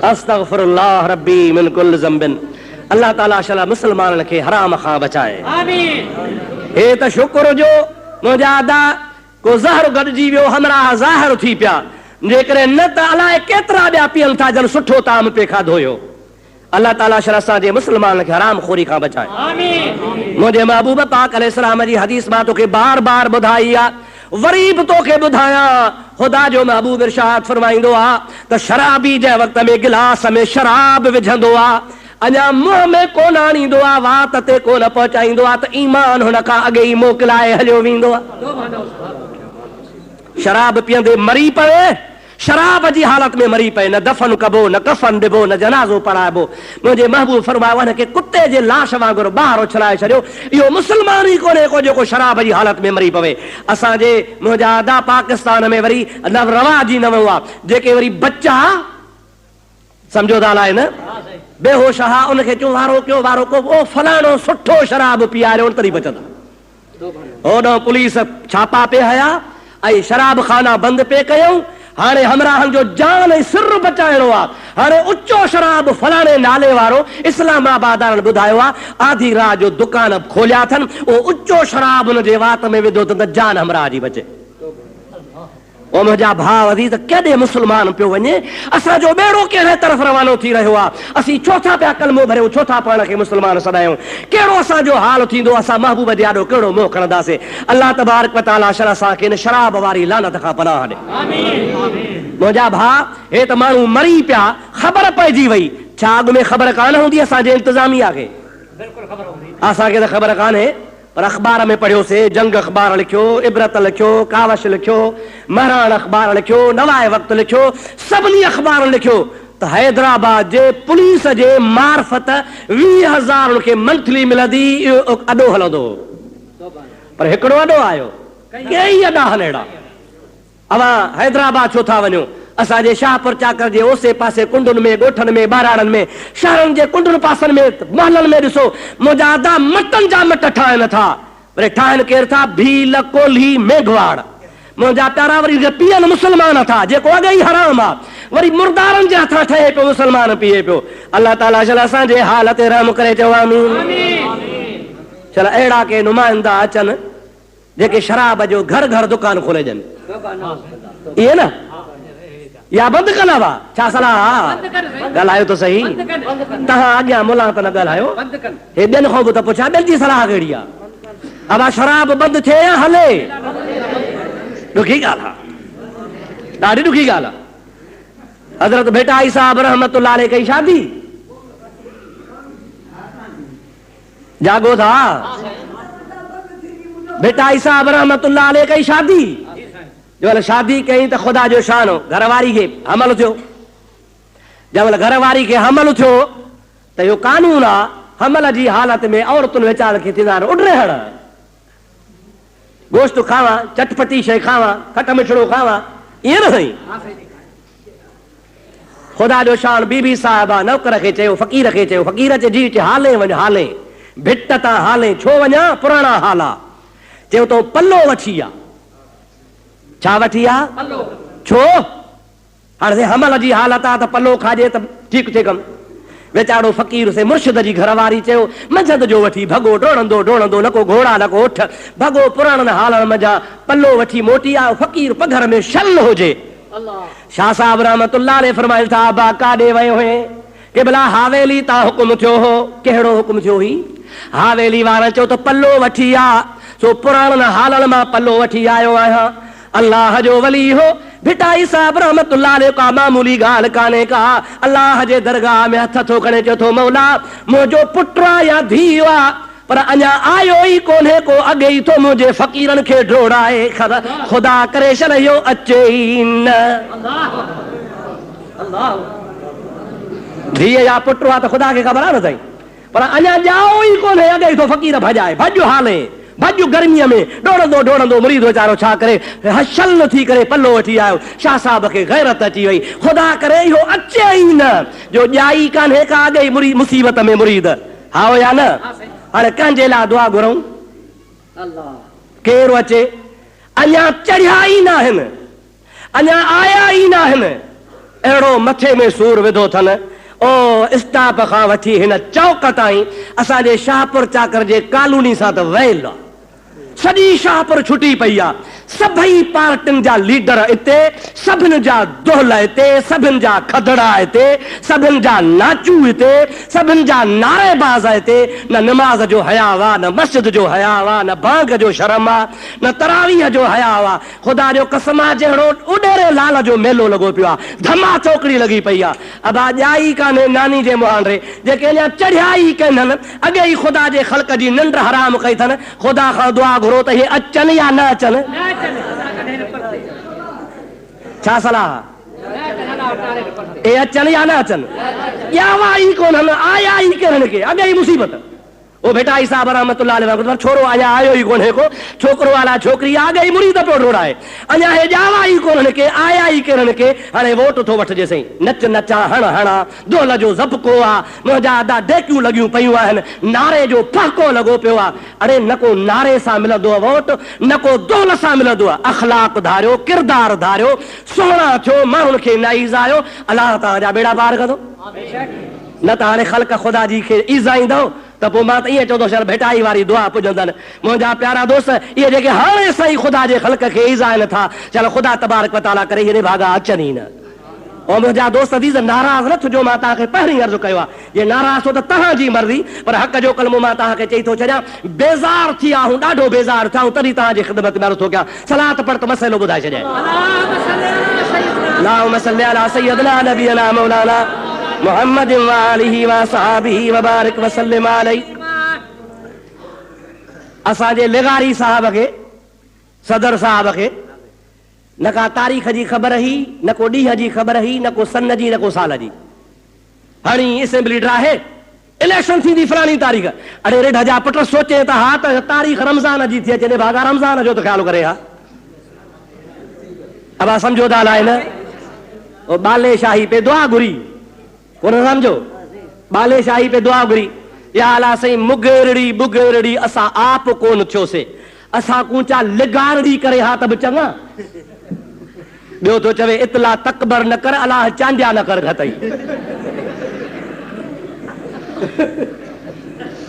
अस्तगफिरुल्लाह रब्बी मिन कुल ज़ंबिन। अल्लाह ताला शला मुस्लमाननि खे हराम खां बचाए। हे त शुक्र जो मुंहिंजा अदा को ज़हर गॾिजी वियो, हमरा ज़ाहिर थी पिया, जेकॾहिं न त अलाए केतिरा ॿिया पीअनि था जन सुठो ताम पे खाधो हुयो। अल्लाह ताला शला असांजे मुस्लमाननि खे हराम खोरी खां बचाए। मुंहिंजे महबूब पाक अलैहिस्सलाम जी हदीस मां तोखे बार बार ॿुधाई आहे, वरी बि तोखे ॿुधायां। ख़ुदा जो महबूब इरशाद फरमाईंदो आहे त शराबी जंहिं वक़्त में गिलास में शराब विझंदो आहे, अञा मुंहं में कोन आणींदो आहे, वात ते कोन पहुचाईंदो आहे, त ईमान हुन खां अॻे ई मोकिलाए हलियो वेंदो आहे। शराब पीअंदे मरी पए, शराब जी हालत में मरी पए, न दफन कबो, न कफन ॾिबो, न जनाज़ो पढ़ाइबो। मुंहिंजे महबूब फरमायो हिनखे कुते जे लाश वांगुरु ॿाहिरि उछलाए छॾियो। इहो मुस्लमान ई कोन्हे को जेको शराब जी हालत में मरी पवे। असांजे मुंहिंजा अदा पाकिस्तान में वरी रवाज ई न वियो आहे, जेके वरी बच्चा सम्झो था अलाए न बेहोश हा, उनखे चयो वारो कयो, वारो को ओ फलाणो सुठो शराब पीआरियो तरी बचंदा। होॾो पुलिस छापा पे हया ऐं शराब खाना बंदि पे कयूं। हाणे हमराहनि जो जान ऐं सिर बचाइणो आहे। हाणे उचो शराब फलाणे नाले वारो इस्लामाबाद वारनि ॿुधायो आहे, आधी रात जो दुकान खोलिया अथनि, उहो उचो शराब हुनजे वात में विधो त जान हमराह जी बचे। ओ मुंहिंजा भाउ अज़ीज़, केॾे मुस्लमान पियो वञे, असांजो बेड़ो कहिड़े तरफ़ रवानो थी रहियो आहे। असीं छो था पिया कलमो भरियूं, छो था पाण खे मुस्लमान सॾायूं? कहिड़ो असांजो हाल थींदो, असां महबूब जे आॾो कहिड़ो मोह खणंदासीं? अल्लाह तबारक व तआला शल असांखे इन शराब वारी लानत खां पनाह ॾे। मुंहिंजा भाउ, हे त माण्हू मरी पिया, ख़बर पइजी वई। छा अॻु में ख़बर कान हूंदी असांजे इंतिज़ामिया खे? असांखे त ख़बर कान्हे, पर अख़बार में पढ़ियोसीं, जंग अख़बार लिखियो, इबरत लिखियो, कावश लिखियो, महरान अख़बार लिखियो, नवाए वक़्तु लिखियो, सभिनी अख़बार लिखियो त हैदराबाद जे पुलिस जे मार्फत 20,000 उनखे मंथली मिलंदी, इहो अॾो हलंदो। पर हिकिड़ो अॾो आयो, कई अॾा आहिनि अहिड़ा। अवां हैदराबाद छो था वञो? असांजे शाहपुर चाकर जे ओसे पासे कुंडुनि में, ॻोठनि में, ॿाराड़नि में, शहरनि जे कुंडुनि पासनि में, महलनि में ॾिसो मुंहिंजा आदा मटनि जा मट ठाहिनि था। वरी ठाहिनि केरु था? भील, कोल्ही, मेघवाड़। मुंहिंजा प्यारा वरी पीअनि मुस्लमान था, जेको अॻे ई हराम आहे। वरी मुर्दारनि जे हथां ठहे पियो, मुस्लमान पीए पियो। अलाह ताला चल असांजे हाल ते रहम करे चओ आमीन। चल अहिड़ा के नुमाइंदा अचनि जेके शराब जो घर घर दुकान खोले ॾियनि, इहे न या बंदि कंदा हुआ। छा सलाह? ॻाल्हायो त सही, तव्हां अॻियां मुला त न ॻाल्हायो। हे ॿियनि खां बि त पुछा, ॿियनि जी सलाह कहिड़ी आहे? अब शराब बंदि थिए या हले? ॾुखी ॻाल्हि आहे, ॾाढी ॾुखी ॻाल्हि आहे। हज़रत भेटाई साहब रहमतुल्लाह अलैह कई शादी, जागो था। भेटाई साहब रहमतुल्लाह अलैह कई शादी, जंहिंमहिल शादी कई त ख़ुदा जो शान हो, घरवारी खे हमल थियो। जंहिंमहिल घरवारी खे हमल थियो त इहो कानून आहे, हमल जी हालत में औरतुनि वीचार खे थींदा आहिनि उॾरेहड़। गोश्त खावां, चटपटी शइ खावां, खट मिठड़ो खावां, ईअं न साईं। ख़ुदा जो शान बीबी साहिबा नौकर खे चयो, फ़क़ीर खे चयो, फ़क़ीर चई जी हाले वञ, हाले भिट तां हाले, छो वञा? पुराणा हाल आहे। चयो तो पल्लो वठी आ। छा वठी आ? छो? हाणे हमल जी हालत आहे त पल्लो खाजे त ठीकु थिए कमु। वेचारो फ़क़ीर से मुर्शिद जी घरवारी चयो मंझंदि जो वठी भॻो डोड़ंदो डोड़ंदो, न को घोड़ा न को उठ, भॻो पुराणनि हालनि मंझां पल्लो वठी मोटी आयो। फ़क़ीर पघर में शल हुजे। शाह साहब रहमतुल्लाह अलैह फरमाइल था अबा काॾे वियो हुए? के भला हावेली तां हुकुम थियो हो। कहिड़ो हुकुम थियो हुई? हावेली वारा चयो त पल्लो वठी आ, सो पुराणनि हालनि मां पल्लो वठी आयो आहियां। अल्लाह जो वली हो। भिटाई साहब रहमतुल्लाह अलैह का मामूली ॻाल्हि कान्हे का। अल्लाह जे दरगाह में हथ थो खणे चयो थो मौला मुंहिंजो पुटु आहे या धीउ आहे, पर अञा आयो ई कोन्हे को, अॻे ई थो मुंहिंजे फ़क़ीरनि खे ढोड़ाए। ख़ुदा करे छॾ इहो अचे ई न। धीउ या पुटु आहे त ख़ुदा खे ख़बर आहे न साईं, पर अञा ॼाओ ई कोन्हे, अॻे ई थो फ़क़ीर भॼाए। भॼ हाले, भॼ गर्मीअ में डोड़ंदो डोड़ंदो मुरीद वीचारो छा करे, हशल न थी करे पल्लो वठी आयो। शाह साहब खे गैरत अची वई, ख़ुदा करे इहो अचे ई न, जो ॼाई कान्हे का अॻे ई मुसीबत में मुरीद। हा या न? हाणे कंहिंजे लाइ दुआ घुरऊं? केरु अचे? अञा चढ़िया ई न आहिनि, अञा आया ई न आहिनि। अहिड़ो मथे में सूर विधो अथनि। ओ स्टाफ खां वठी हिन चौक ताईं असांजे शाहपुर चाकर जे कॉलोनी सां त वैल आहे। सॼी शाहपुर छुटी पई आहे। सभई पार्टियुनि जा लीडर हिते, सभिनि जा दोहल हिते, सभिनि जा खदड़ा हिते, सभिनि जा नाचू हिते, सभिनि जा नारेबाज़ हिते। न नमाज़ जो हया हुआ, न मस्जिद जो हया हुआ, न भांग जो शर्म आहे, न तरावीह जो हया हुआ। ख़ुदा जो कसम आहे जहिड़ो उॾेरे लाल जो मेलो लॻो पियो आहे, धमा चौकड़ी लॻी पई आहे। अबा ॼाई कान्हे नानी जे मुहांडे, जेके अञा चढ़िया ई कनि, अॻे ई ख़ुदा जे ख़ल्क़ जी निंड हराम कई अथनि। ख़ुदा खां दुआ घुरो त इहे अचनि या न अचनि? छा सलाह? ए अचनि या न अचनि? ॼावा ई कोन्हनि, आया ई केरनि खे, अॻे ई मुसीबत। ओ भेटाई साहब रहमतुल्लाह अलैह छोरो अञा आयो ई कोन्हे को, छोकिरो वाला छोकिरी अॻे ई मुरीद पियो ढोड़ाए। अञा हे ॼावा ई कोन्हनि के, आया ई केरनि के। हाणे वोट थो वठिजे साईं, नच नचा हण हणा, दोल जो ज़बको आहे, मुंहिंजा आदा डेकियूं लॻियूं पियूं आहिनि, नारे जो फहको लॻो पियो आहे। अड़े न को नारे सां मिलंदो आहे वोट, न को दोल सां मिलंदो आहे। अख़लाक धारियो, किरदार धारियो, सुहिणा थियो, माण्हुनि खे नाइज़ आयो, अलाह तव्हांजा बेड़ा पार कंदो। न त हाणे ख़ल्क़ ख़ुदा जी खे ईज़ाईंदो त पोइ मां त ईअं चवंदो शर भेटाई वारी दुआ पुॼंदनि। मुंहिंजा प्यारा दोस्त, इहे जेके हाणे साईं ख़ुदा जे ख़ल्क़ खे ईज़ाइनि था, चल ख़ुदा तबारक व तआला करे हेॾे भागा अचनि ई न। ऐं मुंहिंजा दोस्त अज़ीज़ नाराज़ न थिजो, मां तव्हांखे पहिरीं अर्ज़ु कयो आहे, जे नाराज़ छो त तव्हांजी मर्ज़ी, पर हक़ जो कलमो मां तव्हांखे चई थो छॾियां। बेज़ार थी आहियूं, ॾाढो बेज़ार थियां, तॾहिं तव्हांजी ख़िदमत में अर्ज़ु थो कयां। सलात पढ़ त मसइलो ॿुधाए छॾियां। अल्लाहुम्म सल्लि अला सय्यदना नबीना मौलाना मुहम्मद व आलिहि व सहाबिहि व बारिक व सल्लिम अलैहि। असांजे लिगारी साहब खे, सदर साहब खे न का तारीख़ जी ख़बर ही, न को ॾींहं जी ख़बर ही, न को सन जी, न को साल जी। हाणे असेंबली ड्राहे इलेक्शन थी फलानी तारीख़ अरे रेड जा पुट सोचे त हा त तारीख़ रमज़ान जी थी अचे भागा रमज़ान जो तो ख्याल करे हा अब समझो था है न बाले शाही पे दुआ घुरी कोन समझो बाले शाही पे दुआ घुरी या अला सही मुगेरड़ी बुगेरड़ी असा आप कोन थियो से असा कूचा लिगारड़ी करे हा तब चंगा बियो तो चवे इतला तकबर न कर अलाह चांडिया न कर घतई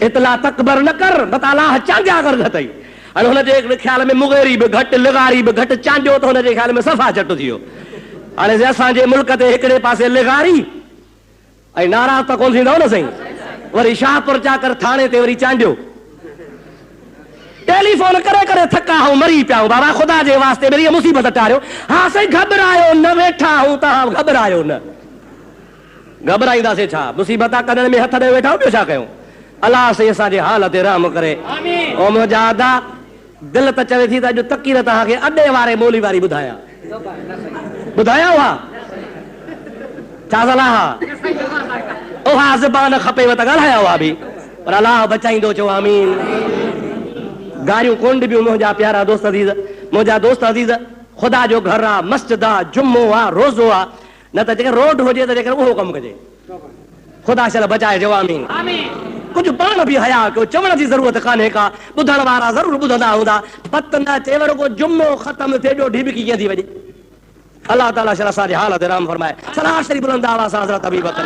इतला तकबर न कर बत अलाह चांडिया कर घतई अने हुनजे ख्याल में मुगेरी भी घट लिगारी भी घट चांडियो तो हुनजे ख्याल में सफ़ा चट थियो हाणे असांजे मुल्क ते हिकिड़े पासे लिगारी ऐं नाराज़ त कोन थींदव न साईं वरी शाहपुर जा कर थाणे ते वरी चांडियो टेलीफोन करे करे थका हूं मरी पिया बाबा खुदा जे वास्ते मेरी मुसीबत टारियो हा साईं घबरायो न वेठा हूं तव्हां घबरायो न घबराईंदासीं छा मुसीबत करण में हथ ॾे वेठा ॿियो छा कयूं अलाह साईं असांजे हाल ते रहम करे ओ मुंहिंजा अदा दिल त चवे थी त अॼु तकीर तव्हांखे अॾे वारे मोली वारी ॿुधायां हुआ छा सलाह उहा ज़बान खपेव त ॻाल्हाया हुआ बि पर अलाह बचाईंदो चओ आमीन गारियूं कोन ॾिबियूं मुंहिंजा प्यारा दोस्त अज़ीज़ मुंहिंजा दोस्त अज़ीज़ ख़ुदा जो घर आहे मस्जिद आहे जुम्मो आहे रोज़ो आहे न त जेकर रोड हुजे त जेकर उहो कमु कजे ख़ुदा शल बचाए चओ आमीन कुझु पाण बि हया कयो चवण जी ज़रूरत कान्हे का ॿुधण वारा ज़रूरु ॿुधंदा हूंदा पत न चेव रुगो जुम्मो ख़तम थिए जो ढिबकी कीअं थी वञे अल्लाह ताला शल असांजे हाल ते रहम फरमाए सलाह शरीफ़ बुलंद आवाज़ सां हज़रत अबी बकर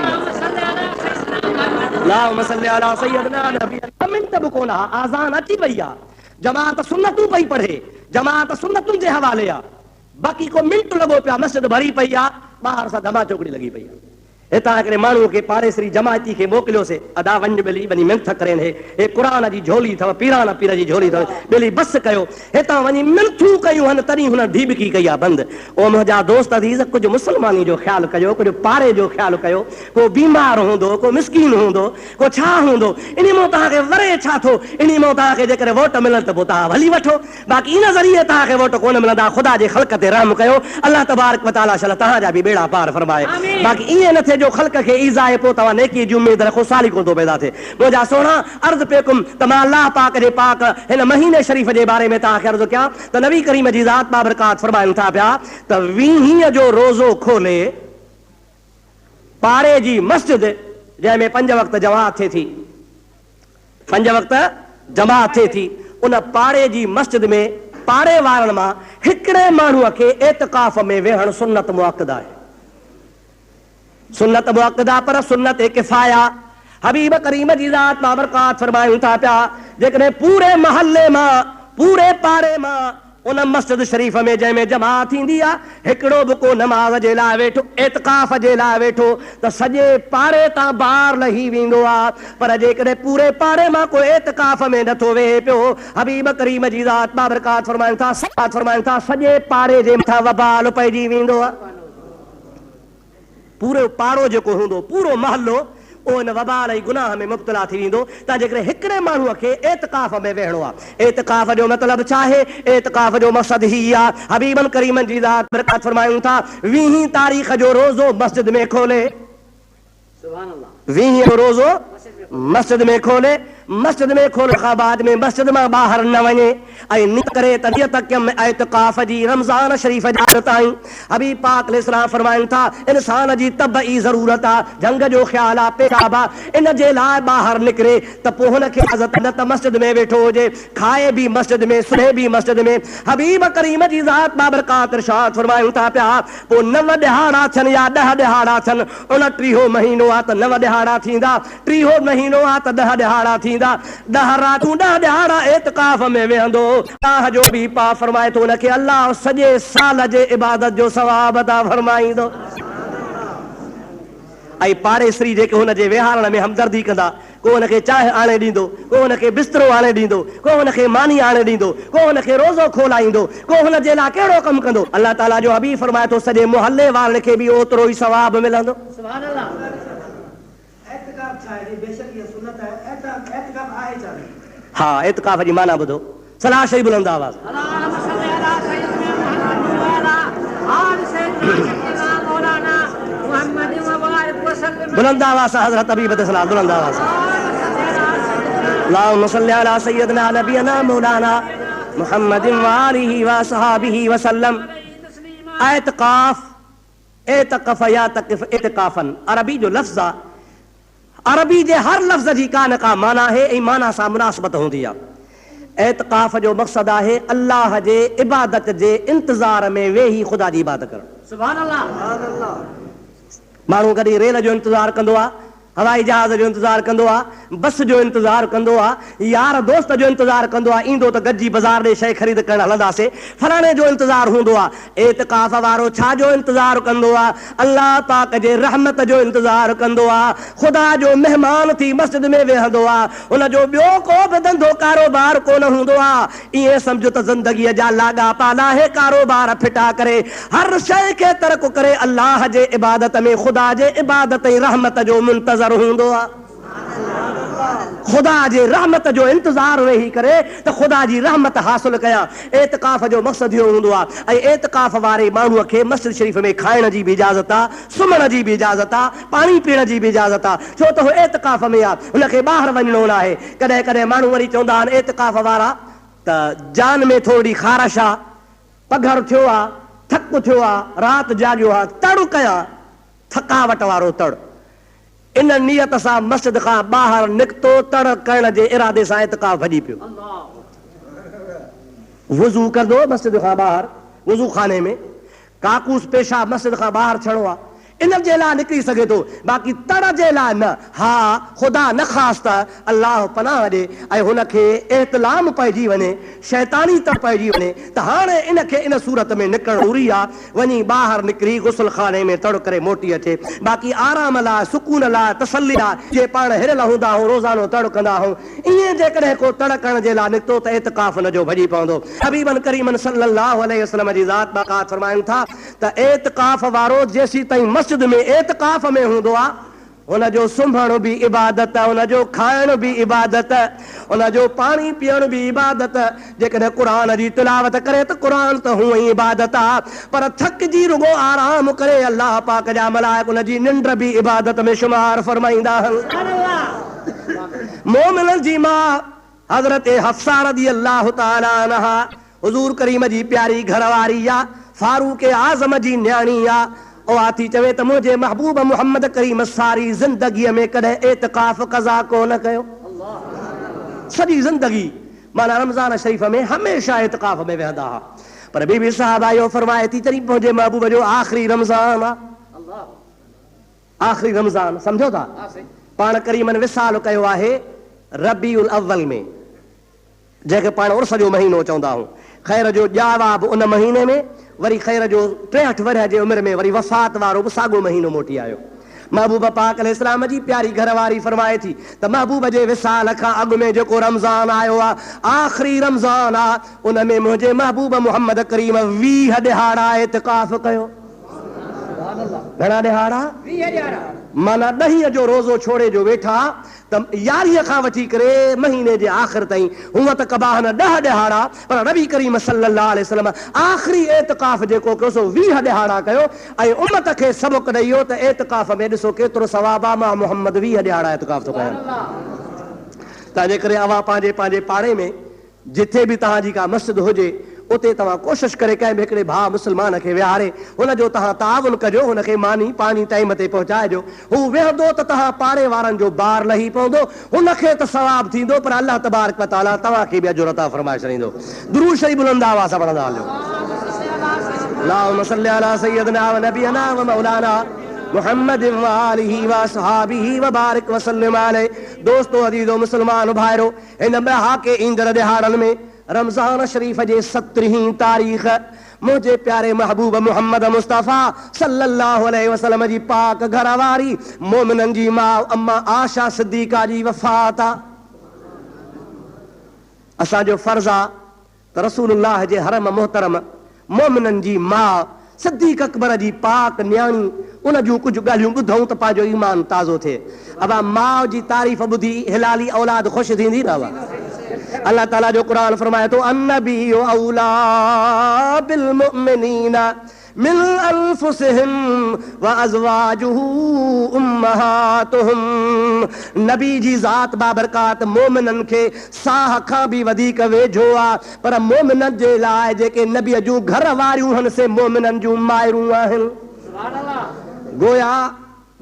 अल्लाहुम्म सल्ली अला सय्यदना नबी मिंट बि कोन आहे आज़ान अची पई आहे जमात सुन्नतूं पई पढ़े जमात सुन्नतुनि जे हवाले आहे बाक़ी को मिंट लॻो पिया मस्जिद भरी पई आहे ॿाहिरि सां धमा चौकड़ी लॻी पई आहे हितां हिकिड़े माण्हूअ खे पाड़ेसरी जमाती खे मोकिलियोसीं अदा वञ ॿिली वञी मिनत करेनि हे क़ुरान जी झोली अथव पीरान पीर जी झोली अथव ॿिली बस कयो हितां वञी मिनथूं कयूं हन तॾहिं हुन ढीबकी कई आहे बंदि ओ मुंहिंजा दोस्त अज़ीज़ कुझु मुस्लमानी जो ख़्यालु कयो कुझु पाड़े जो ख़्यालु कयो को बीमार हूंदो को मिसकीन हूंदो को छा हूंदो इन मां तव्हांखे वरे छा थो इन मां तव्हांखे जेकर वोट मिलनि त पोइ तव्हां हली वठो बाक़ी इन ज़रिए तव्हांखे वोट कोन मिलंदा ख़ुदा जे ख़ल्क़ ते रहम कयो अल्लाह तबारक व तआला शल तव्हांजा बि बेड़ा पार फरमाए बाक़ी ईअं न थिए जो ख़ल्क़ खे ईज़ा आहे पोइ तव्हां नेकी जी उम्मीद रखो साली कोन थो पैदा थिए मुंहिंजा सोना अर्ज़ु पियो कुम त मां अल्लाह पाक जे पाक हिन महीने शरीफ़ जे बारे में तव्हांखे अर्ज़ु कयां त नबी करीम जी ज़ात बाबरकात फरमाइनि था पिया त 20 जो रोज़ो खोले पाड़े जी मस्जिद जंहिंमें 5 वक़्त जमात थिए थी 5 वक़्त जमात थिए थी उन पाड़े जी मस्जिद में पाड़े वारनि मां हिकिड़े माण्हूअ खे एतिकाफ़ में वेहण सुन्नत मुअक्कद आहे सुन्नत मुअक्कदा पर सुन्नत किफ़ाया हबीब करीम जी ज़ात बाबरकात फरमाइनि था पिया जेकॾहिं पूरे महल्ले मां पूरे पाड़े मां उन मस्जिद शरीफ़ में जंहिंमें जमात थींदी आहे हिकिड़ो बि को नमाज़ जे लाइ वेठो एतिकाफ़ जे लाइ वेठो त सॼे पाड़े तां ॿाहिरि लही वेंदो आहे पर जेकॾहिं पूरे पाड़े मां कोई एतिकाफ़ में नथो वेहे पियो हबीब करीम जी ज़ात बाबरकात फरमाइनि था सॼे पाड़े जे मथां वबाल पइजी वेंदो आहे पूरो पाड़ो जेको हूंदो पूरो महल्लो उहो इन वबाल ऐं गुनाह में मुब्तला थी वेंदो त जेकॾहिं हिकिड़े माण्हूअ खे एतिकाफ़ में वेहणो आहे एतिकाफ़ जो मतिलबु छा आहे एतिकाफ़ जो मक़सदु ही आहे हबीबन करीमन जी ज़ात बरकात फरमायूं था 20 तारीख़ जो रोज़ो मस्जिद में खोले 20 जो रोज़ो मस्जिद में खोले बाद में मस्जिद में ॿाहिरि न वञे ऐं नियत करे त नियत कयमि एतिकाफ़ जी रमज़ान शरीफ़ जी ताईं हबीब पाक अलैहिस्सलाम फरमाइनि था इंसान जी तबई ज़रूरत आहे जंग जो ख़्यालु आहे पेशाब आहे इन जे लाइ ॿाहिरि निकिरे त पोइ हुनखे इज़त न त मस्जिद में वेठो हुजे खाए बि मस्जिद में सुम्हे बि मस्जिद में हबीब करीम जी ज़ात बाबरकात इरशाद फरमायूं था पिया पोइ 9 ॾिहाड़ा थियनि या 10 ॾिहाड़ा थियनि 29 महीनो आहे त 9 ॾिहाड़ा थींदा 30 महीनो आहे त 10 ॾिहाड़ा थींदा 10 रातूं 10 ॾिहाड़ा एतिकाफ़ में वेहंदो अल्लाह जो बि पा फरमाए थो हुनखे अल्लाह सॼे साल जे इबादत जो सवाब अता फरमाईंदो ऐं पाड़ेसरी जेके हुनजे विहारण में हमदर्दी कंदा को हुनखे चांहि आणे ॾींदो को हुनखे बिस्तरो आणे ॾींदो को हुनखे मानी आणे ॾींदो को हुनखे रोज़ो खोलाईंदो को हुनजे लाइ कहिड़ो कमु कंदो अल्लाह ताला जो हबीब फरमाए थो सॼे मुहल्ले वारनि खे बि ओतिरो ई सवाब मिलंदो हाँ एतिकाफ़ जी माना ॿुधो सलाह शरीफ़ बुलंद आवाज़ बुलंद आवाज़ सां हज़रत हबीब ते सलाम, बुलंद आवाज़ सां। अल्लाहुम्मा सल्लि अला सय्यदना नबियना मौलाना मुहम्मदिन व आलिहि व असहाबिहि व सल्लम। एतकाफ, एतकफ या तकिफ एतकाफन, अरबी जो लफ़्ज़ आहे, अरबी जे हर लफ़्ज़ जी का न का माना है, ऐं माना सां मुनासिबत हूंदी आहे। एतकाफ़ जो मक़सदु आहे अल्लाह जे इबादत जे इंतज़ार में वेही ख़ुदा जी इबादत करणु। सुभान अल्लाह। माण्हू कॾहिं रेल जो इंतज़ारु कंदो आहे, हवाई जहाज़ जो इंतज़ारु कंदो आहे, बस जो इंतज़ारु कंदो आहे, यार दोस्त जो इंतज़ारु कंदो आहे, ईंदो त गॾिजी बाज़ार ॾे शइ ख़रीद करणु हलंदासीं, फलाणे जो इंतज़ारु हूंदो आहे। एतकाफ़ वारो छा जो इंतज़ारु कंदो आहे? अल्लाह पाक जे रहमत जो इंतज़ारु कंदो आहे। ख़ुदा जो महिमान थी मस्जिद में वेहंदो आहे, हुनजो ॿियो को बि धंधो कारोबार कोन हूंदो आहे। ईअं सम्झो त ज़िंदगीअ जा लाॻापा लाहे कारोबार फिटा करे हर शइ खे तर्क करे अल्लाह जे इबादत में ख़ुदा जे इबादत ऐं रहमत जो मुंतज़र हूंदो आहे। ख़ुदा जे रहमत जो इंतज़ार वेही करे त ख़ुदा जी रहमत हासिल कयां। एतकाफ़ जो मक़सदु इहो हूंदो आहे। ऐं एतकाफ़ वारे माण्हूअ खे मस्जिद शरीफ़ में खाइण जी बि इजाज़त आहे, सुम्हण जी बि इजाज़त आहे, पाणी पीअण जी बि इजाज़त आहे, छो त हू एतकाफ़ में आहे, हुनखे ॿाहिरि वञिणो न आहे। कॾहिं कॾहिं माण्हू वरी चवंदा आहिनि एतकाफ़ वारा त जान में थोरी ख़ारिश आहे, पघर थियो आहे, थकु थियो आहे, राति जाॻियो आहे, तड़ कयां, थकावट वारो तड़। इन नियत सां मस्जिद खां ॿाहिरि निकितो, तड़ करण जे इरादे सां एतकाफ़ भॼी पियो। वुज़ू कंदो मस्जिद खां ॿाहिरि, वुज़ू खाने में काकूस पेशाब मस्जिद खां ॿाहिरि छॾिणो आहे, इन जे लाइ निकिरी सघे थो, बाक़ी तड़ जे लाइ न। हा, ख़ुदा न ख़ासि त अल्लाह पनाह ॾे ऐं हुनखे एतलाम पइजी वञे, शैतानी तड़ पइजी वञे त हाणे इनखे इन सूरत में निकिरणु ज़रूरी आहे, वञी ॿाहिरि निकिरी गुसल खाने में तड़ करे मोटी अचे। बाक़ी आराम लाइ, सुकून लाइ, तसल्ली लाइ जे पाण हिरियल हूंदा आहियूं, रोज़ानो तड़ कंदा आहियूं, ईअं जेकॾहिं को तड़ करण जे लाइ निकितो त एतकाफ़ हुन जो भॼी पवंदो। हबीबन करीमन सल्लल्लाहु अलैहि वसल्लम जी ज़ात बाक़ात फरमाइनि था त एतकाफ़ वारो जेसीं ताईं मस्जिद में एतकाफ़ में हूंदो आहे, हुनजो सुम्हण बि इबादत, हुनजो खाइण बि इबादत, हुनजो पाणी पीअण बि इबादत। जेकॾहिं क़ुर जी तिलावत करे त क़ुर त हूअं ई इबादत आहे, पर थकिजी रुगो आराम करे अल्लाह पाक जा मलाइक हुनजी निंड बि इबादत में शुमार फरमाईंदा आहिनि। मोमिननि जी मां हज़रत हफ्सा रज़ियल्लाहु तआला अन्हा हुज़ूर करीम जी प्यारी घरवारी आहे, फारूक आज़म जी न्याणी आहे। उहा थी चवे त मुंहिंजे महबूब मुहम्मद करीम सारी ज़िंदगीअ में कॾहिं एतकाफ़ क़ज़ा कोन कयो। सॼी ज़िंदगी माना रमज़ान शरीफ़ में हमेशह एतकाफ़ में वेहंदा हुआ, पर बीबी साहिबा इहो फरमाए थी चरी मुंहिंजे महबूब जो आख़िरी रमज़ान आहे, आख़िरी रमज़ान सम्झो था। पाण करीमन विसाल कयो आहे रबीउल अव्वल में, जंहिंखे पाण उर्स जो महीनो चवंदा आहियूं। ख़ैर जो ॼावा बि उन महीने में, वरी ख़ैर जो 63 वरह जे उमिरि में वरी वफ़ात वारो बि साॻियो महीनो मोटी आयो। महबूब पाक अलैहिस्सलाम जी प्यारी घरवारी फरमाए थी त महबूब जे विसाल खां अॻु में जेको रमज़ान आयो आहे, आख़िरी रमज़ान आहे, उन में मुंहिंजे महबूब मुहम्मद करीम 20 ॾिहाड़ा एतिकाफ़ कयो। घणा ॾिहाड़ा? 20 ॾिहाड़ा। माना 10 जो रोज़ो छोड़े जो वेठा त 11 खां वठी करे महीने जे आख़िर ताईं। हूअं त कबाह न 10 ॾिहाड़ा, पर नबी करीम सल्लल्लाहु अलैहि वसल्लम आख़िरी एतिकाफ़ जेको कयो सो 20 ॾिहाड़ा कयो ऐं उम्मत खे सबक़ ॾेई वियो त एतिकाफ़ में ॾिसो केतिरो सवाब आहे। मां मुहम्मद 20 ॾिहाड़ा एतिकाफ़ थो कयां। तंहिंजे करे अवां पंहिंजे पंहिंजे पाड़े में जिथे बि तव्हांजी का मस्जिद हुजे उते तव्हां कोशिशि करे कंहिं बि हिकिड़े भाउ मुस्लमान खे विहारे हुनजो तव्हां ताउन कजो, हुनखे मानी पाणी टाइम ते पहुचाइजो। हू वेहंदो त तव्हां पाड़े वारनि जो बार लही पवंदो, हुनखे त सवाब थींदो, पर अल्लाह तबारक व तआला तव्हांखे बि अजुर अता फरमाए छॾींदो। दुरूद शरीफ बुलंद आवाज़ सां पढ़ंदा हलियो। अल्लाहुम्मा सल्लि अला सय्यदना व नबियना व मौलाना मुहम्मद व आलिहि व असहाबिहि व बारिक व सल्लिम अलैहि। दोस्तो अज़ीज़ो मुस्लमान भाइरो, हिन ॿिया के ईंदड़ ॾिहाड़नि में रमज़ान शरीफ़ जे 17 तारीख़ मुंहिंजे प्यारे महबूब मुहम्मद मुस्तफ़ा सल्लल्लाहु अलैहि वसल्लम जी पाक घरवारी मोमिननि जी माउ अम्मा आशा सिद्दीक़ा जी वफ़ात आहे। असांजो फर्ज़ आहे त रसूलुल्लाह जे हरम मोहतरम मोमिननि जी माउ सिद्दीक़ अकबर जी पाक न्याणी उन जूं कुझु ॻाल्हियूं ॿुधूं त पंहिंजो ईमान ताज़ो थिए। अब माउ जी तारीफ़ ॿुधी हिलाली औलाद ख़ुशि थींदी न? अल्लाह ताला जो क़ुरान फरमाए थो अन्नबिय्यु औला बिल मुमिनीना मिन अनफुसिहिम व अज़वाजुहु उम्महातुहुम। नबी जी ज़ात बाबरकात मोमिननि खे साह खां बि वधीक वेझो आहे, पर मोमिननि जे लाइ जेके नबीअ जूं घर वारियूं आहिनि से मोमिननि जूं माइरूं आहिनि। गोया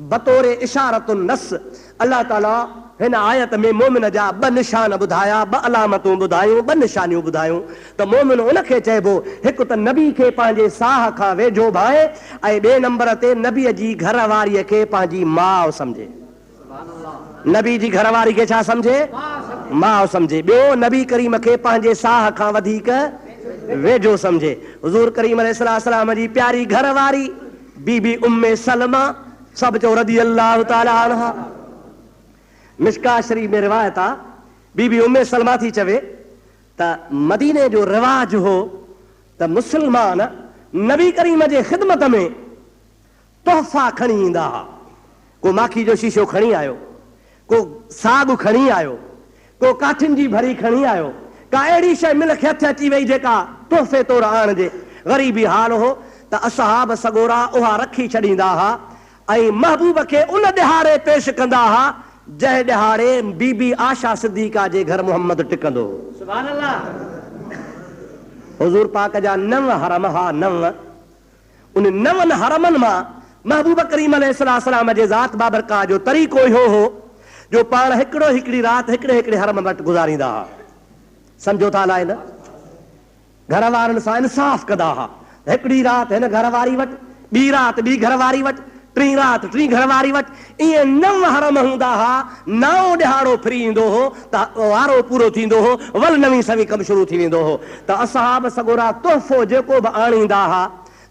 बतौर इशारतुन नस अल्लाह ताला हिन आयत में मोमिन जा ॿ निशान ॿुधाया, ॿ अलामतूं ॿुधायूं, ॿ निशानियूं ॿुधायूं। त मोमिन उनखे चइबो हिकु त नबी खे पंहिंजे साह खां वेझो भाए, ऐं ॿिए नंबर ते नबीअ जी घरवारीअ खे पंहिंजी माउ सम्झे। नबी जी घरवारी खे छा सम्झे? माउ सम्झे। ॿियो नबी करीम खे पंहिंजे साह खां वधीक वेझो सम्झे। हुज़ूर करीम अलैहिस्सलाम जी प्यारी घरवारी बीबी उम्मे सलमा, सभु चओ रज़ी अल्लाह ताला अन्हा। मिशका शरीफ में रिवायत आहे, बीबी उम्मे सलमा थी चवे त मदीने जो रिवाज हो त मुसलमान नबी करीम जे ख़िदमत में तोहफ़ा खणी ईंदा हुआ। को माखी जो शीशो खणी आयो, को साग खणी आयो, को काठिन जी भरी खणी आयो, का अहिड़ी शइ मिल खे हथ अची वई जेका तोहफ़े तौरु आणिजे। ग़रीबी हाल हो त असहाब सगोरा उहा रखी छॾींदा हुआ ऐं महबूब खे उन ॾिहाड़े पेश कंदा हुआ जंहिं ॾिहाड़े बीबी आशा सिद्दीका जे घर मोहम्मद टिकंदो। सुभान अल्लाह। हुज़ूर पाक जा 9 हरम हा, 9। उन 9 हरमनि मां महबूब करीम अलैहिस्सलाम जे ज़ात बाबरकात जो तरीक़ो इहो हो जो पाण हिकिड़ो हिकिड़ी राति हिकिड़े हिकिड़े हरम वटि गुज़ारींदा हुआ। सम्झो था अलाए न? घर वारनि सां इंसाफ़ कंदा हुआ। हिकिड़ी राति हिन घरवारी वटि, ॿी राति ॿी घरवारी वटि, टीं राति टीं घरवारी वटि। ईअं 9 हरम हूंदा हुआ। 9 ॾिहाड़ो फ्री ईंदो हो त वारो पूरो थींदो हो, वल नवीं सवी कमु शुरू थी वेंदो हो। त असहाब सगोरा तोहफ़ो जेको बि आणींदा हुआ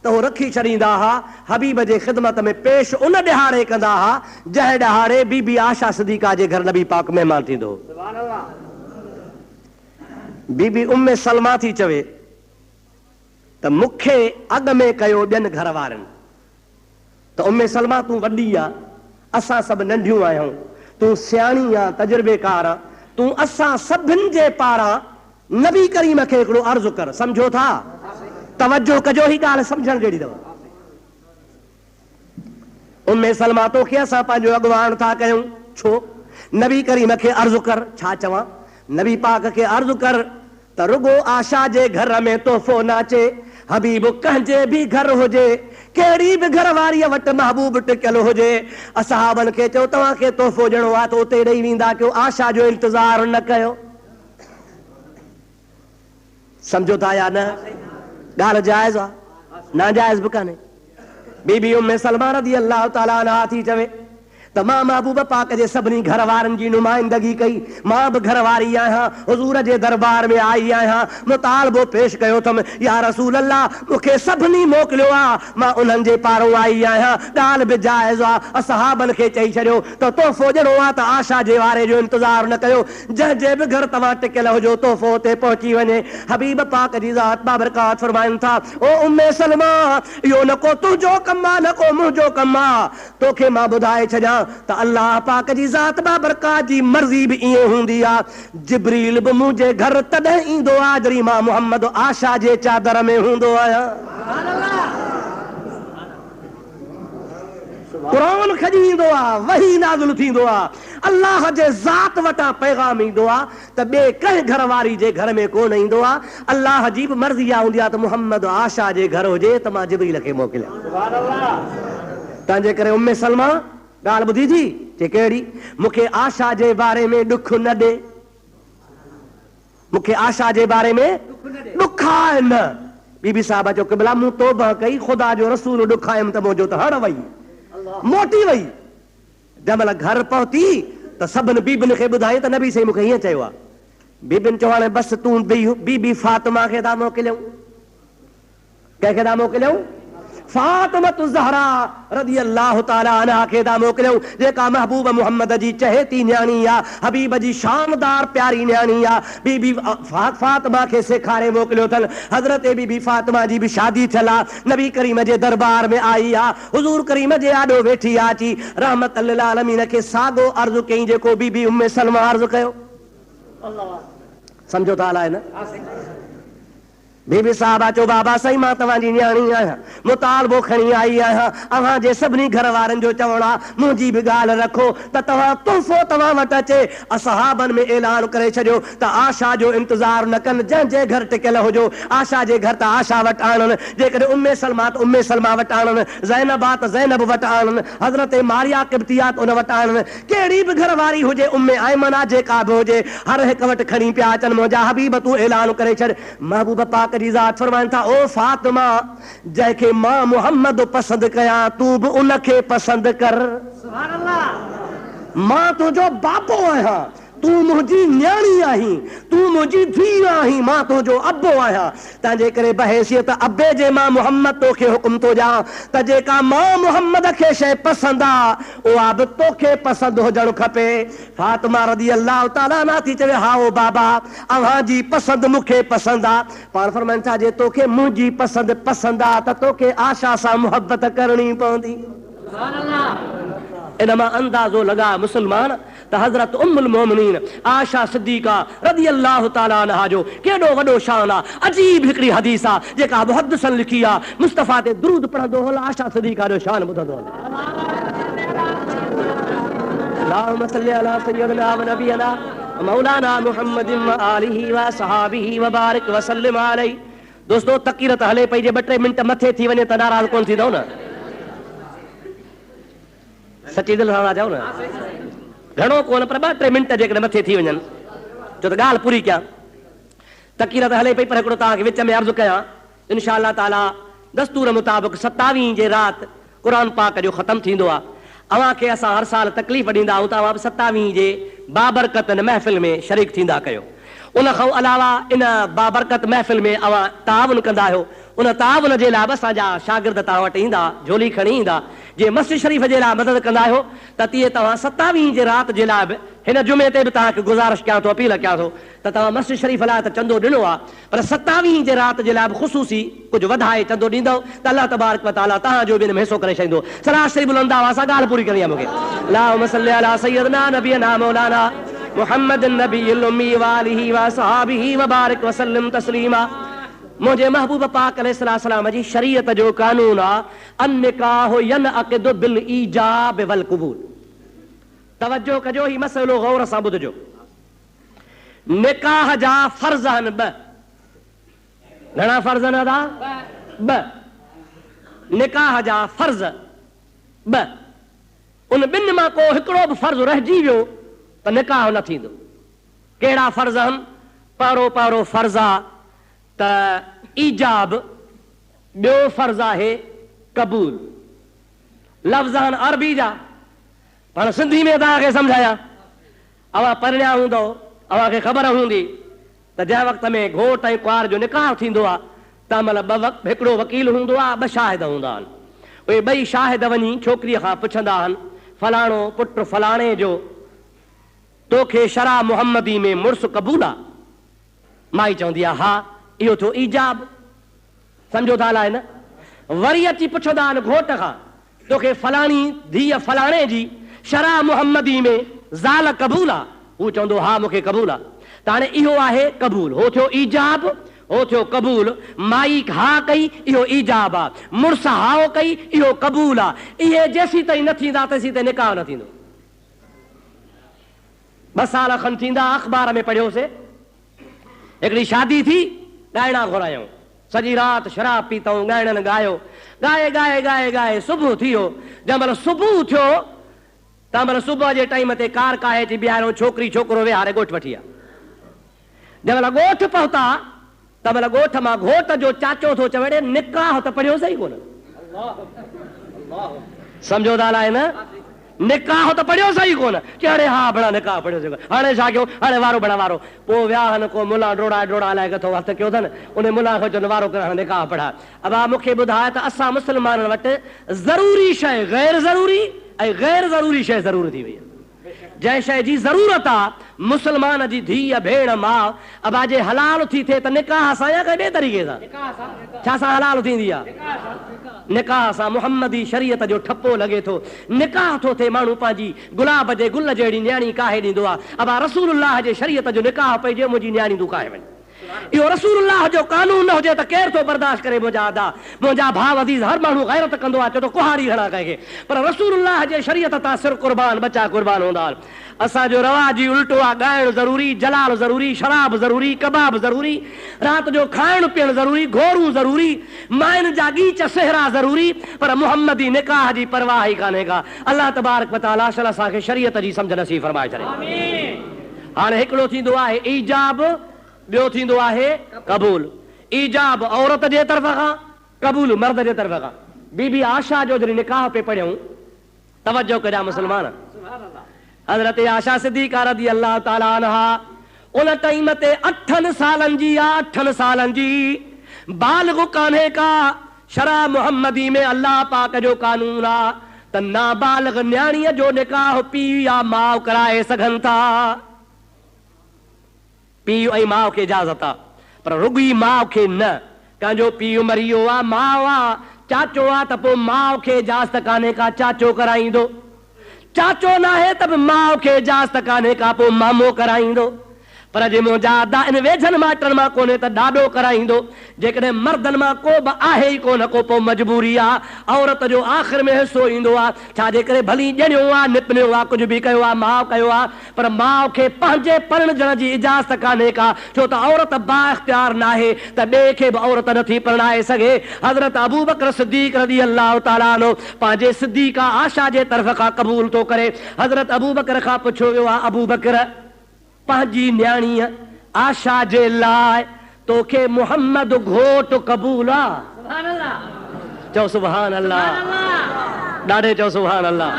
त उहो रखी छॾींदा हुआ, हबीब जे ख़िदमत में पेश उन ॾिहाड़े कंदा हुआ जंहिं ॾिहाड़े बीबी आशा सिद्दीका जे घर नबी पाक महिमान थींदो। बीबी उम्मे सलमा थी चवे त मूंखे अॻ में कयो ॿियनि घर वारनि। त उम्मे सलमा तूं वॾी आहे, असां सभु नंढियूं आहियूं, तूं सियाणी आहे, तजुर्बेकार आहे, तूं असां सभिनि जे पारां नबी करीम खे हिकिड़ो अर्ज़ु कर। सम्झो था? तवजो कजो, ही ॻाल्हि सम्झण जहिड़ी अथव। उम्मे सलमा तोखे असां पंहिंजो अॻुवान था कयूं, छो? नबी करीम खे अर्ज़ु कर। छा चवां? नबी पाक खे अर्ज़ु कर त रुगो आशा जे घर में तोहफ़ो न अचे, हबीब कंहिंजे बि घर हुजे, कहिड़ी बि घरवारीअ वटि महबूब टिकियल हुजे, असहाबनि खे चओ तव्हांखे तोहफ़ो ॾियणो आहे त उते ॾेई वेंदा कयो, आशा जो इंतज़ारु न कयो। सम्झो था या न? ॻाल्हि जाइज़ आहे, नाजाइज़ बि कान्हे। बीबी उम्मे सलमा रज़ी अल्लाह ताला अन्हा थी चवे त मां महबूब पाक जे सभिनी घर वारनि जी नुमाइंदगी कई। मां बि घरवारी आहियां, हुज़ूर जे दरबार में आई आहियां, मुतालबो पेश कयो अथमि, या रसूल अल्लाह मूंखे सभिनी मोकिलियो आहे, मां उन्हनि जे पारों आई आहियां। ॻाल्हि बि जाइज़ आहे। असहाबनि खे चई छॾियो त तोहफ़ो ॾियणो आहे त आशा जे वारे जो इंतज़ारु न कयो, जंहिंजे बि घर तव्हां टिकियल हुजो तोहफ़ो उते पहुची वञे। हबीब पाक जी ज़ात बाबरकात फरमाइनि था, ओ उम्मे सलमा, इहो न को तुंहिंजो कमु आहे न को मुंहिंजो कमु आहे, तोखे मां ॿुधाए छॾियां त अल्लाह पाक जी ज़ात बाबरकात जी मर्ज़ी बि ईअं हूंदी आहे। जिब्रील बि मुंहिंजे घर तॾहिं ईंदो आहे जॾहिं मां मोहम्मद आशा जे चादर में हूंदो आहियां। क़ुरान खॼी ईंदो आहे, वही नाज़िल थींदो आहे, अल्लाह जे ज़ात वटां पैगाम ईंदो आहे त ॿिए कंहिं घर वारी जे घर में कोन ईंदो आहे। अल्लाह जी बि मर्ज़ी आहे हूंदी आहे त मोहम्मद आशा जे घर हुजे त मां जिब्रील खे मोकिलियां। तंहिंजे करे उम्मे सलमा ॻाल्हि ॿुधी थी जे कहिड़ी? मूंखे आशा जे बारे में ॾुख न ॾे, मूंखे आशा जे बारे में ॾुख आहे न। बीबी साहिबा चयो क़िबला मूं तौबा कई, ख़ुदा जो रसूल ॾुखायमि त मुंहिंजो त हड़ वई, मोटी वई। जंहिं महिल घर पहुती त सभिनि बीबियुनि खे ॿुधाई त नबी साईं मूंखे हीअं चयो आहे। बीबियुनि चयो हाणे बसि तूं बीबी फातिमा खे था मोकिलियऊं। कंहिंखे था मोकिलियऊं? फातिमा ज़हरा रज़ी अल्लाह ताला अन्हा खे था मोकिलियऊं, जेका महबूब मोहम्मद जी चहेती न्याणी आहे, हबीब जी शानदार प्यारी न्याणी आहे। बीबी फातिमा खे सेखारे मोकिलियो अथनि। हज़रत बीबी फातिमा जी बि शादी थियल आहे, नबी करीम जे दरबार में आई आहे, हुज़ूर करीम जे आॾो वेठी आहे। अची रहमत लिल आलमीन खे साॻो अर्ज़ु कई जेको बीबी उम्मे सलमा अर्ज़ु कयो। सम्झो था अलाए न? बीबी साहब चो बाबा सही मां तव्हांजी न्याणी आहियां, मुतालबो खणी आई आहियां, अव्हां जे सभिनी घर वारनि जो चवण आहे मुंहिंजी बि ॻाल्हि रखो त तव्हां तोहफ़ो तव्हां वटि अचे। असहाबनि में ऐलान करे छॾियो त आशा जो इंतज़ारु न कनि, जंहिंजे घर टिकियल हुजो आशा जे घर त आशा वटि आणनि, जेकॾहिं उम्मे सलमा त उम्मे सलमा वटि आणनि, ज़ैनब आहे त ज़ैनब वटि आणनि, हज़रत मारिया किब्तिया उन वटि आणनि, कहिड़ी बि घर वारी हुजे, उम्मे आयमना जेका बि हुजे, हर हिकु वटि खणी पिया अचनि। मुंहिंजा हबीब तूं ऐलान करे छॾ। महबूब पाक जी ज़ात फरमाइनि था, ओ फातिमा, जंहिंखे मां मुहम्मद पसंदि कयां तूं बि उनखे पसंदि कर। सुभान अल्लाह। मां तुंहिंजो बापो आहियां, तूं मुंहिंजी न्याणी आहीं, तूं मुंहिंजी धीउ आहीं, मां तुंहिंजो अबो आहियां। तंहिंजे करे बहैसियत अबे जे मां मुहम्मद तोखे हुकुम थो ॾियां त जेका मां मुहम्मद खे शइ पसंदि आहे उहा बि तोखे पसंदि हुजणु खपे। फातिमा रज़ी अल्लाह ताला अन्हा थी चवे, हा ओ बाबा, अव्हां जी पसंदि मूंखे पसंदि आहे। पाण फरमाइनि था, जे तोखे मुंहिंजी पसंदि पसंदि आहे त तोखे आशा सां मुहबत करणी पवंदी। इन मां अंदाज़ो लगा मुसलमान त हज़रत उम्मुल मोमिनीन आशा सिद्दीका रज़ी अल्लाह ताला अन्हा जो केॾो वॾो शान आहे। अजीब हिकिड़ी हदीस आहे जेका मुहद्दिसनि लिखी आहे, मुस्तफ़ा ते दुरूद पढ़ंदो हल आशा सिद्दीका जो शान ॿुधंदो हल। अल्लाहुम्मा सल्ली अला सय्यिदिना व नबियना मौलाना मुहम्मदिन व आलिहि व सहाबिहि व बारिक व सल्लिम अलैहि। दोस्तो तक़ीर त हले पई, जे 2-3 मिंट मथे थी वञे त नाराज़ कोन थींदो न? सची दिलि सां चओ न, घणो कोन पर 2-3 मिंट जेकॾहिं मथे थी वञनि छो त ॻाल्हि पूरी कयां। तक़ीर त हले पई पर हिकिड़ो तव्हांखे विच में अर्ज़ु कयां, इंशा अल्लाह ताला दस्तूर मुताबिक़ 27 जे राति क़ुर पाक जो ख़तमु थींदो आहे। अव्हांखे असां हर साल तकलीफ़ ॾींदा आहियूं त अव्हां बि 27 जे बाबरकत इन महफ़िल में शरीक थींदा कयो। उन खां अलावा इन बाबरकत महफ़िल में अव्हां ताउन कंदा आहियो। उन ताउन जे लाइ बि असांजा शागिर्द तव्हां वटि ईंदा, झोली खणी ईंदा। जे मस्जिद शरीफ़ जे लाइ मदद कंदा आहियो त तीअं तव्हां 27 जे राति जे लाइ बि हिन जुमे ते बि तव्हांखे गुज़ारिश कयां थो, अपील कयां थो त तव्हां मस्जिद शरीफ़ लाइ त चंदो ॾिनो आहे, पर 27 जे राति जे लाइ बि ख़ुसूसी कुझु वधाए चंदो ॾींदव त अल्लाह तबारक व तआला तव्हांजो बि हिन में हिसो करे छॾींदो। सलाह शरीफ़ बुलंद आवाज़ सां ॻाल्हि पूरी करणी आहे मूंखे। अल्लाहुम्मा सल्ली अला सय्यिदिना नबियना मौलाना मुहम्मदिन नबिय्यिल उम्मी व आलिहि व सहाबिहि व बारिक व सल्लिम तस्लीमा। मुंहिंजे महबूब पाक अलैहिस्सलाम जी शरीयत जो कानून आहे अन निकाह यनअक़िदु बिल ईजाब वल क़बूल। तवज्जो कजो, ही मसइलो गौर सां ॿुधजो। निकाह जा फर्ज़ आहिनि 2। घणा फर्ज़ आहिनि अदा? 2। निकाह जा फर्ज़ 2। उन 2 मां को हिकिड़ो बि फर्ज़ रहिजी वियो त निकाह न थींदो। कहिड़ा फर्ज़ आहिनि? पहिरों फर्ज़ आहे त ईजाब, ॿियो फर्ज़ आहे कबूल। लफ़्ज़ आहिनि अरबी जा, पाण सिंधी में तव्हांखे सम्झायां। अव्हां परिणिया हूंदव, अव्हांखे ख़बर हूंदी त जंहिं वक़्त में घोट ऐं कुंवार जो निकाह थींदो आहे तंहिं महिल हिकिड़ो वकील हूंदो आहे, 2 शाहिद हूंदा आहिनि। उहे 2 शाहिद वञी छोकिरीअ खां पुछंदा आहिनि, फलाणो पुटु फलाणे जो तोखे शरा मुहम्मदी में मुड़ुसु क़बूल आहे? माई चवंदी आहे हा। इहो थियो ईजाब। सम्झो था अलाए न? वरी अची पुछंदा आहिनि घोट खां, तोखे फलाणी धीअ फलाणे जी शरा मुहम्मदी में ज़ाल क़बूल आहे? हू चवंदो हा मूंखे क़बूल आहे। त हाणे इहो आहे क़बूल, हो थियो ईजाब, हो थियो क़बूल। माई हा कई, इहो ईजाब आहे। मुड़ुस हाओ कई, इहो क़बूल आहे। इहे जेसीं ताईं न थींदा तेसीं ताईं निकाह न थींदो। 2 साल खनि थींदा, अख़बार में पढ़ियोसीं, हिकिड़ी शादी थी, ॻाइणा घुरायूं, सॼी राति शराब पीतऊं, ॻाइणनि ॻायो, ॻाए सुबुह थी वियो। जंहिं महिल सुबुह थियो तंहिं महिल सुबुह जे टाइम ते कार काहे थी बीहारियो, छोकिरी छोकिरो विहारे ॻोठु वठी आहे। जंहिं महिल ॻोठु पहुता तंहिं महिल ॻोठ मां घोट जो चाचो थो चवे, निकाह त पढ़ियो सही कोन? सम्झो था अलाए न? निकाह त पढ़ियो सही कोन? अरे हा बड़ा निकाह पढ़ियो सही। हाणे छा कयो? हाणे वारो बड़ा वारो। पोइ विया आहिनि को मुला डोड़ा अलाए किथो हथ कयो अथनि, उन मुला खे चवनि वारो कर निकाह पढ़ा। अब मूंखे ॿुधाए त असां मुस्लमाननि वटि ज़रूरी शइ गैर ज़रूरी ऐं गैर ज़रूरी शइ ज़रूर थी वई आहे। जंहिं शइ जी ज़रूरत आहे मुस्लमान जी धीअ भेण माउ अबा जे हलाल थी थिए त निकाह सां या ॿिए तरीक़े सां छा सां हलाल थींदी आहे? निकाह सां। मुहम्मदी शरीयत जो ठपो लॻे थो। निकाह थो थिए, माण्हू पंहिंजी गुलाब जे गुल जहिड़ी न्याणी काहे ॾींदो आहे। अबा रसूलुल्लाह जे शरीयत जो निकाह पइजे, मुंहिंजी न्याणी तूं काहे वञ। इहो रसूलुल्लाह जो कानून न हुजे त केर थो बर्दाश्त करे? मुंहिंजा अदा, मुंहिंजा भाउ अज़ीज़, हर माण्हू गैरत कंदो आहे, चए थो कुहाड़ी हणा कंहिंखे, पर रसूलुल्लाह जे शरीयत तां सिर कुर्बान, बचा कुर्बान हूंदा आहिनि। असांजो रवाज ई उल्टो आहे, ॻाइणु ज़रूरी, जलाल ज़रूरी, शराब ज़रूरी, कबाब ज़रूरी, राति जो खाइणु पीअणु ज़रूरी, घोरूं ज़रूरी, माइन जा गीच सेहरा ज़रूरी, पर मुहम्मदी निकाह जी परवाह ई कान्हे का। अल्लाह तबारक व तआला असांखे शरीयत जी सम्झ नसीब फरमाए छॾे। हाणे हिकिड़ो थींदो आहे ईजाब, ॿियो थींदो आहे क़बूल। ईजाब औरत जे तरफ़ खां, क़बूल मर्द जे तरफ़ खां। बीबी आशा जो जॾहिं निकाह पे पढ़ियूं, तवजो करिया मुस्लमान, हज़रत आशा सिद्दीक़ा रज़ी अल्लाह ताला अन्हा उन टाइम ते 8 सालनि जी आहे, 8 सालनि जी, बालिग़ कान्हे का। शरा मुहम्मदी में अल्लाह पाक जो कानून आहे त नाबालिग़ न्याणीअ जो निकाह पीउ या माउ कराए सघनि था। पीउ ऐं माउ खे इजाज़त आहे, पर रुॻी माउ खे न। कंहिंजो पीउ मरी वियो आहे, माउ आहे, चाचो आहे, त पोइ माउ खे इजाज़त कान्हे का, चाचो कराईंदो। चाचो न आहे त बि माउ खे इजाज़त कान्हे का, पोइ मामो कराईंदो। पर जे मुंहिंजा अदा इन वेझनि माइटनि मां कोन्हे त ॾाढो कराईंदो। जेकॾहिं मर्दनि मां को बि आहे ई कोन को, पोइ मजबूरी आहे, औरत जो आख़िर में हिसो ईंदो आहे। छाजे करे भली ॼणियो आहे, निपनियो आहे, कुझु बि कयो आहे, माउ कयो आहे, पर माउ खे पंहिंजे परिणजण जी इजाज़त कान्हे का, छो त औरत बाइख्तियार न आहे त ॿिए खे बि औरत नथी परिणाए सघे। हज़रत अबू बकर सिद्दीक़ रज़ी अल्लाह ताला अन्हु पंहिंजे सिद्दीक़ा आशा जे तरफ़ खां क़बूल थो करे। हज़रत अबू बकर खां पुछियो वियो आहे, अबू बकर पंहिंजी न्याणीअ आशा जे लाइ तोखे मुहम्मद घोट क़बूल आहे? चओ सुभान अल्लाह, ॾाढे चओ सुभान अल्लाह।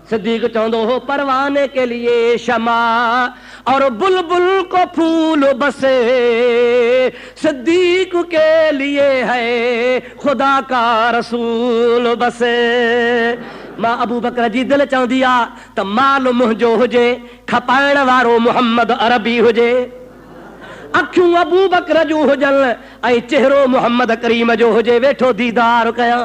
सिद्दीक़ चवंदो हो, परवाने के लिए शमा और बुलबुल को फूल बसे, सिद्दीक के लिए है खुदा का रसूल बसे। मां अबू बकर जी दिलि चवंदी आहे त माल मुंहिंजो हुजे, खपाइण वारो मुहम्मद अरबी हुजे, अखियूं अबू बकर जूं हुजनि ऐं चेहरो मुहम्मद करीम जो हुजे, वेठो दीदार कयां।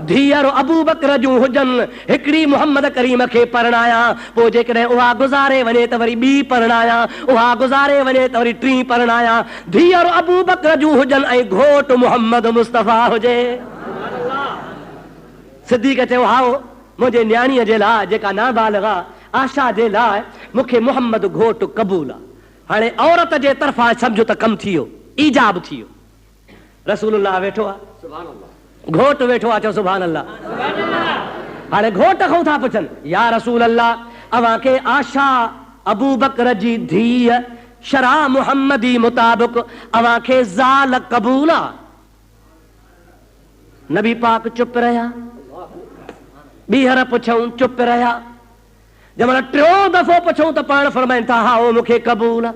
धीअर अबू बकर जूं हुजनि, हिकिड़ी मुहम्मद करीम खे परणायां, पोइ जेकॾहिं उहा गुज़ारे वञे त वरी ॿी परणायां, उहा गुज़ारे वञे त वरी टीं परणायां। धीअर अबू बकर जूं हुजनि ऐं घोट मुहम्मद मुस्तफ़ा हुजे। सिद्दीक़ चयो, हाओ मुंहिंजे न्याणीअ जे लाइ जेका नाबालिग़ आहे, आशा जे लाइ मूंखे मुहम्मद घोट क़बूल आहे। हाणे औरत जे तरफ़ां सम्झो त कमु थी वियो, ईजाब थी वियो। रसूलुल्लाह वेठो आहे, घोट वेठो आहे, चओ सुभान अल्लाह। हाणे घोट खां था पुछनि, या रसूल अल्लाह, अव्हां खे आशा अबू बकर जी धीअ शरा मुहम्मदी मुताबिक़ अव्हां खे ज़ाल क़बूल आहे? नबी पाक चुप रहिया। ॿीहर पुछऊं, चुप रहिया। जंहिंमहिल टियों दफ़ो पुछऊं त पाण फरमाइनि था, हा मूंखे क़बूल आहे।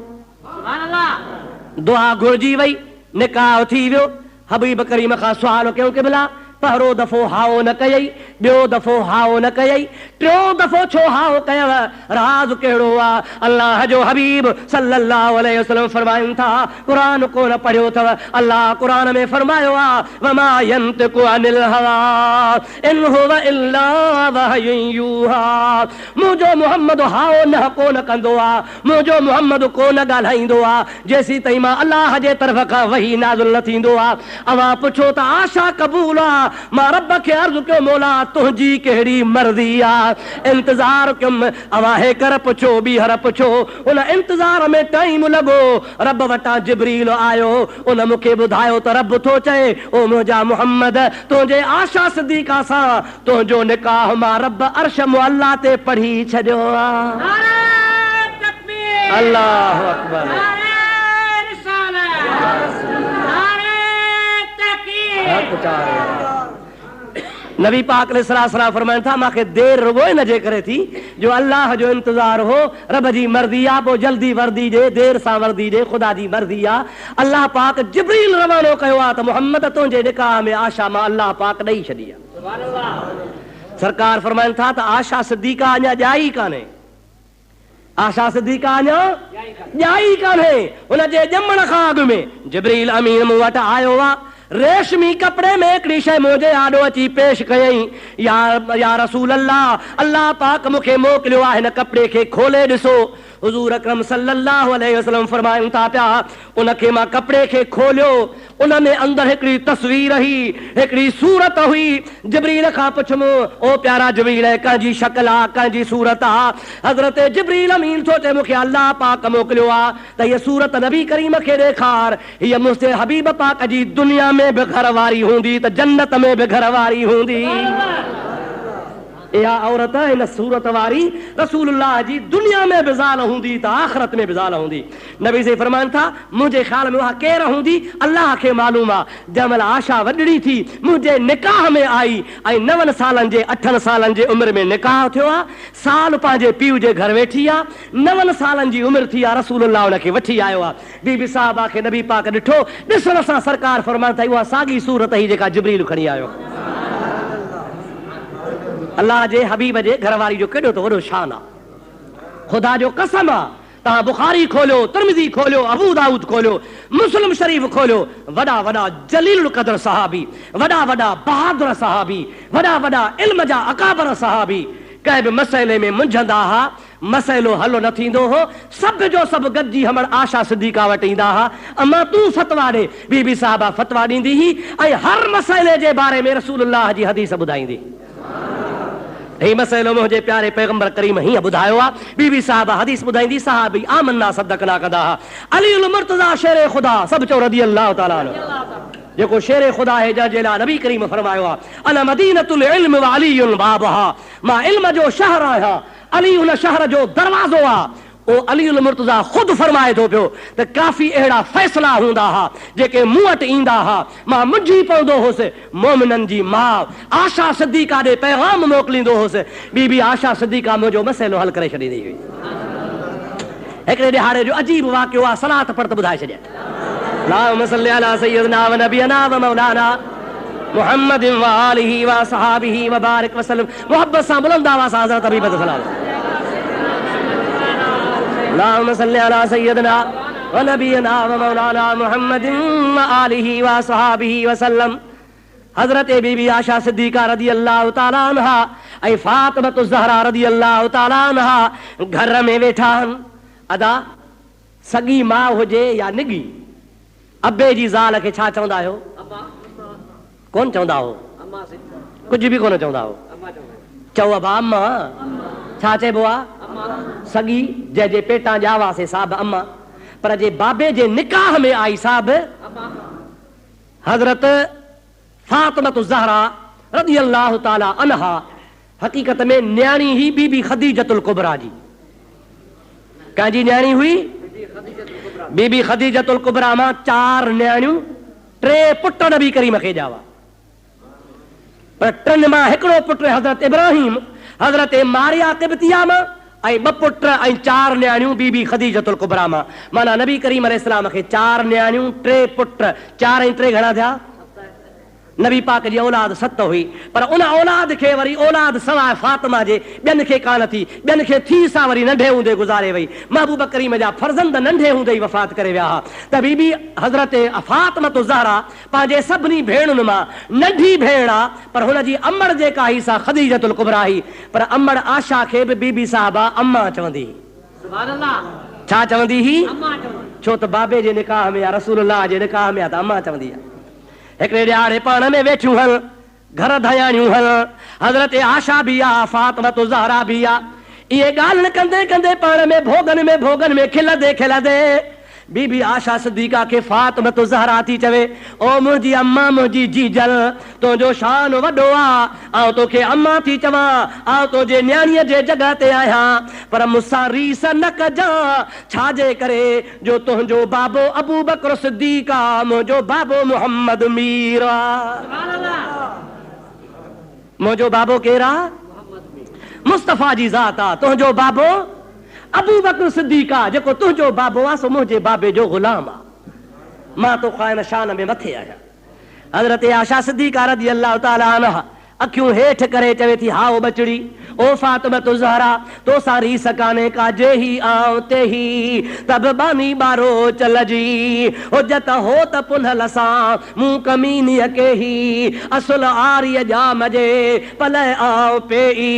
दुआ घुरिजी वई, निकाह थी वियो। हबीब करीम खां सुवाल कयूं, क़िबला पहिरों दफ़ो हाओ न कयई, ॿियो दफ़ो हाओ न कयई, टियों दफ़ो छो हाओ कयव? राज़ कहिड़ो आहे? अल्लाह जो हबीब सल्लल्लाहु अलैहि वसल्लम फरमाइनि था, क़ुरान कोन पढ़ियो अथव? अल्लाह क़ुरान में फरमायो आहे, वमा यंतिकु अनिल हवा इन हुव इल्ला वहयुन यूहा। मुंहिंजो मुहम्मद हाओ न कोन कंदो आहे, मुंहिंजो मुहम्मद कोन ॻाल्हाईंदो आहे जेसीं ताईं मां अल्लाह जे तरफ़ खां वही नाज़िल न थींदो आहे। अवां पुछो त आशा क़बूल आहे? मां रब खे अर्ज़ु कयो, मौला तुंहिंजी कहिड़ी मर्ज़ी आहे? इंतज़ार कयुमि। अवां हेकर पुछो, ॿीहर पुछो। उन इंतज़ार में टाइम लॻो। रब वटां जिब्रील आयो, उन मूंखे ॿुधायो त रब थो चए, ओ मुंहिंजा मुहम्मद, तुंहिंजे आशा सिद्दीक़ा सां तुंहिंजो निकाह मां रब अर्श मुअल्ला ते पढ़ी छॾियो आहे। अल्लाहु अकबर। नबी पाक अलैहिस्सलाम फरमाइनि था, मूंखे देर रुगो इन जे करे थी जो अल्लाह जो इंतज़ार हो, रब जी मर्ज़ी आहे, पोइ जल्दी वर्दी ॾे, देर सां वर्दी ॾे, ख़ुदा जी मर्ज़ी आहे। अल्लाह पाक जिब्रील रवानो कयो आहे त मुहम्मद तुंहिंजे निकाह में आशा मां अल्लाह पाक ॾेई छॾी आहे। सरकार फरमाइनि था त आशा सिद्दीक़ा अञा ॼाई कान्हे, आशा सिद्दीक़ा अञा ॼाई कान्हे। हुनजे ॼमण खां अॻु में जिब्रील अमीन मूं वटि आयो आहे, रेशमी कपड़े में हिकिड़ी शइ मुंहिंजे आॾो अची पेश कयई, या रसूल अल्लाह, अल्लाह पाक मूंखे मोकिलियो आहे, हिन कपिड़े खे खोले ॾिसो। हुजूर अकरम सल्लल्लाहु अलैहि वसल्लम फरमाइनि था पिया, उनखे मां कपिड़े खे खोलियो, उन में अंदरि हिकिड़ी तस्वीर हुई, हिकिड़ी सूरत हुई। जिब्रील खां पुछमि, ओ प्यारा जिब्रील, कंहिंजी शक्ल आहे, कंहिंजी सूरत आहे? हज़रत जिब्रील अमीन सोचे मूंखे अल्लाह पाक मोकिलियो आहे त हीअ सूरत नबी करीम खे ॾेखार, हीअ मुंहिंजे हबीब पाक जी दुनिया में बि घर वारी हूंदी त जन्नत में बि घर वारी हूंदी। इहा औरत हिन सूरत वारी रसूलुल्लाह जी दुनिया में बि ज़ाल हूंदी त आख़िरत में बि ज़ाल हूंदी। नबी से फरमाइनि था, मुंहिंजे ख़्याल में उहा केरु हूंदी अल्लाह खे मालूम आहे। जंहिंमहिल आशा वॾड़ी थी मुंहिंजे निकाह में आई ऐं 9 सालनि जे 8 सालनि जे उमिरि में निकाह थियो आहे, साल पंहिंजे पीउ जे घर वेठी आहे, 9 सालनि जी उमिरि थी आहे, रसूलुल्लाह उनखे वठी आयो आहे। बीबी साहिबा खे नबी पाक ॾिठो, ॾिसण सां सरकार फरमाइनि था उहा साॻी सूरत ई जेका जिब्रील खणी आयो। अल्लाह जे हबीब जे घरवारी जो केॾो त वॾो शान आहे। ख़ुदा जो कसम आहे, तव्हां बुखारी खोलियो, तिरमिज़ी खोलियो, अबू दाऊद खोलियो, मुस्लिम शरीफ़ खोलियो, वॾा वॾा जलील क़दर सहाबी, वॾा वॾा बहादुर सहाबी, वॾा वॾा इल्म जा अकाबर सहाबी कंहिं बि मसइले में मुंझंदा हुआ, मसइलो हल न थींदो हो, सभु जो सभु गॾिजी हमण आशा सिद्दीक़ा वटि ईंदा हुआ, अमा तूं फतवा ॾे, बीबी साहिबा फतवा ॾींदी हुई ऐं हर मसइले जे बारे में रसूलुल्लाह जी हदीस ॿुधाईंदी। ही मसइलो मुंहिंजे प्यारे पैगंबर करीम हीअं ॿुधायो आहे। बीबी साहिबा हदीस ॿुधाईंदी, सहाबी आमन्ना सदकना कंदा हुआ। अली उल मुर्तज़ा शेर ख़ुदा, सभु चओ रज़ी अल्लाह ताला अन्हु, जेको शेर ख़ुदा है जंहिंजे लाइ नबी करीम फरमायो आहे, अना मदीनतुल इल्म व अलीयुन बाबहा, मां इल्म जो शहर आहियां, अली उन शहर जो दरवाज़ो आहे। ओ अली उल मुर्तज़ा ख़ुदि फरमाए थो पियो त काफ़ी अहिड़ा फ़ैसिला हूंदा हुआ जेके मूं वटि ईंदा हुआ, मां मुंझी पवंदो हुउसि, मोमिननि जी माउ आशा सिद्दीक़ा ॾे पैगाम मोकिलींदो हुउसि। बीबी आशा सिद्दीक़ा मुंहिंजो मसइलो हल करे छॾींदी हुई। हिकिड़े ॾिहाड़े जो अजीब वाक़ियो आहे, सलात पढ़ त ॿुधाए छॾिया। अल्लाहुम्मा सल्ली अला सय्यिदना व नबियना व मौलाना मुहम्मद व आलिहि व सहाबिहि व बारिक वसल्लम। मोहब्बत सां बुलंद आवाज़ सां हज़रत हबीब सलाम। अल्लाहुम्मा सल्ली अला सय्यिदना व नबियना व मौलाना मुहम्मद व आलिहि व सहाबिहि वसल्लम। हज़रत बीबी आशा सिद्दीक़ा रज़ी अल्लाह ताला अन्हा ऐं फातिमा ज़हरा रज़ी अल्लाह ताला अन्हा घर में वेठा आहिनि। अदा सॻी माउ हुजे या निगी, अबे जी ज़ाल खे छा चवंदा आहियो? कोन चवंदा हो, कुझु बि कोन चवंदा हो, चओ अबा अम्मा। छा चइबो आहे? सॻी जंहिंजे पेटां ॼावासीं साहिब अम्मा, पर जे बाबे जे निकाह में आई साहिब हज़रत फातिमा ज़हरा रज़ी अल्लाह ताला अन्हा हक़ीक़त में न्याणी ही बीबी खदीजतुल कुबरा जी। कंहिंजी न्याणी हुई? बीबी खदीजतुल कुबरा मां 4 न्याणियूं, 3 पुट नबी करीम खे ॼावा, पर 3 मां हिकिड़ो पुट हज़रत इब्राहिम, हज़रत मारिया क़िब्तिया मां ऐं 2 पुट ऐं 4 न्याणियूं बीबी खदीजतुल कुबरा मां। माना नबी करीम अलैहिस्सलाम खे 4 न्याणियूं, 3 पुट, 4 ऐं 3 घणा थिया? नबी पाक जी औलाद 7 हुई, पर उन औलाद खे वरी औलाद सवाइ फातिमा जे ॿियनि खे कान थी, ॿियनि खे थी सा वरी नंढे हूंदे गुज़ारे वई। महबूब करीम जा फर्ज़ंद नंढे हूंदे ई वफ़ात करे विया हा। त बीबी हज़रत फातिमा ज़हरा पंहिंजे सभिनी भेणुनि मां नंढी भेण आहे, पर हुन जी अमड़ जेका ही सा खदीजतुल कुबरा ही, पर अमड़ आशा खे बि बीबी साहिबा अम्मा चवंदी हुई। सुभान अल्लाह। छा चवंदी हुई? अम्मा चवंदी। छो त बाबे जे निकाह में या रसूलुल्लाह जे निकाह में आहे त अम्मा चवंदी आहे। हिकिड़े ॾियारे पाण में वेठियूं हल, घर धयाणियूं हल, हज़रत आशा भी आहे, फातिमा ज़हरा भी आहे। इहे ॻाल्हि कंदे कंदे पाण में भोगन में खिलंदे खिलंदे बीबी आशा सिद्दीक़ा के फातिमा ज़हरा थी चवे, ओ मुंहिंजी अम्मा, मुंहिंजी जीजल, तुंहिंजो शान वॾो आहे, आउं तोखे अम्मा थी चवां, आउं तुंहिंजे न्याणीअ जे जॻह ते आहियां, पर मूंसां रीस न कजां। छाजे करे? जो तुंहिंजो बाबो अबू बकर सिद्दीक़ आहे, मुंहिंजो बाबो मुहम्मद मीर आहे। मुंहिंजो बाबो केरु आहे? मुस्तफ़ा जी ज़ात आहे। तुंहिंजो बाबो अबू बकर सिद्दीक़ आहे, जेको तुंहिंजो बाबो आहे सो मुंहिंजे बाबे जो ग़ुलाम आहे। मां तो ख़ाइन शान में मथे आहियां। हज़रत आशा सिद्दीक़ा रज़ी अल्लाह ताला अन्हा अखियूं हेठ करे चवे थी हाओ बचड़ी ओ फातिमा तो ज़हरा तो सारी सकाने का जे ही आऊं ते ही तब बानी बारो चल जी हुजत हो त पुनल सां मूं कमीनी के ही असुल आर्य जा मजे पल आऊं पेई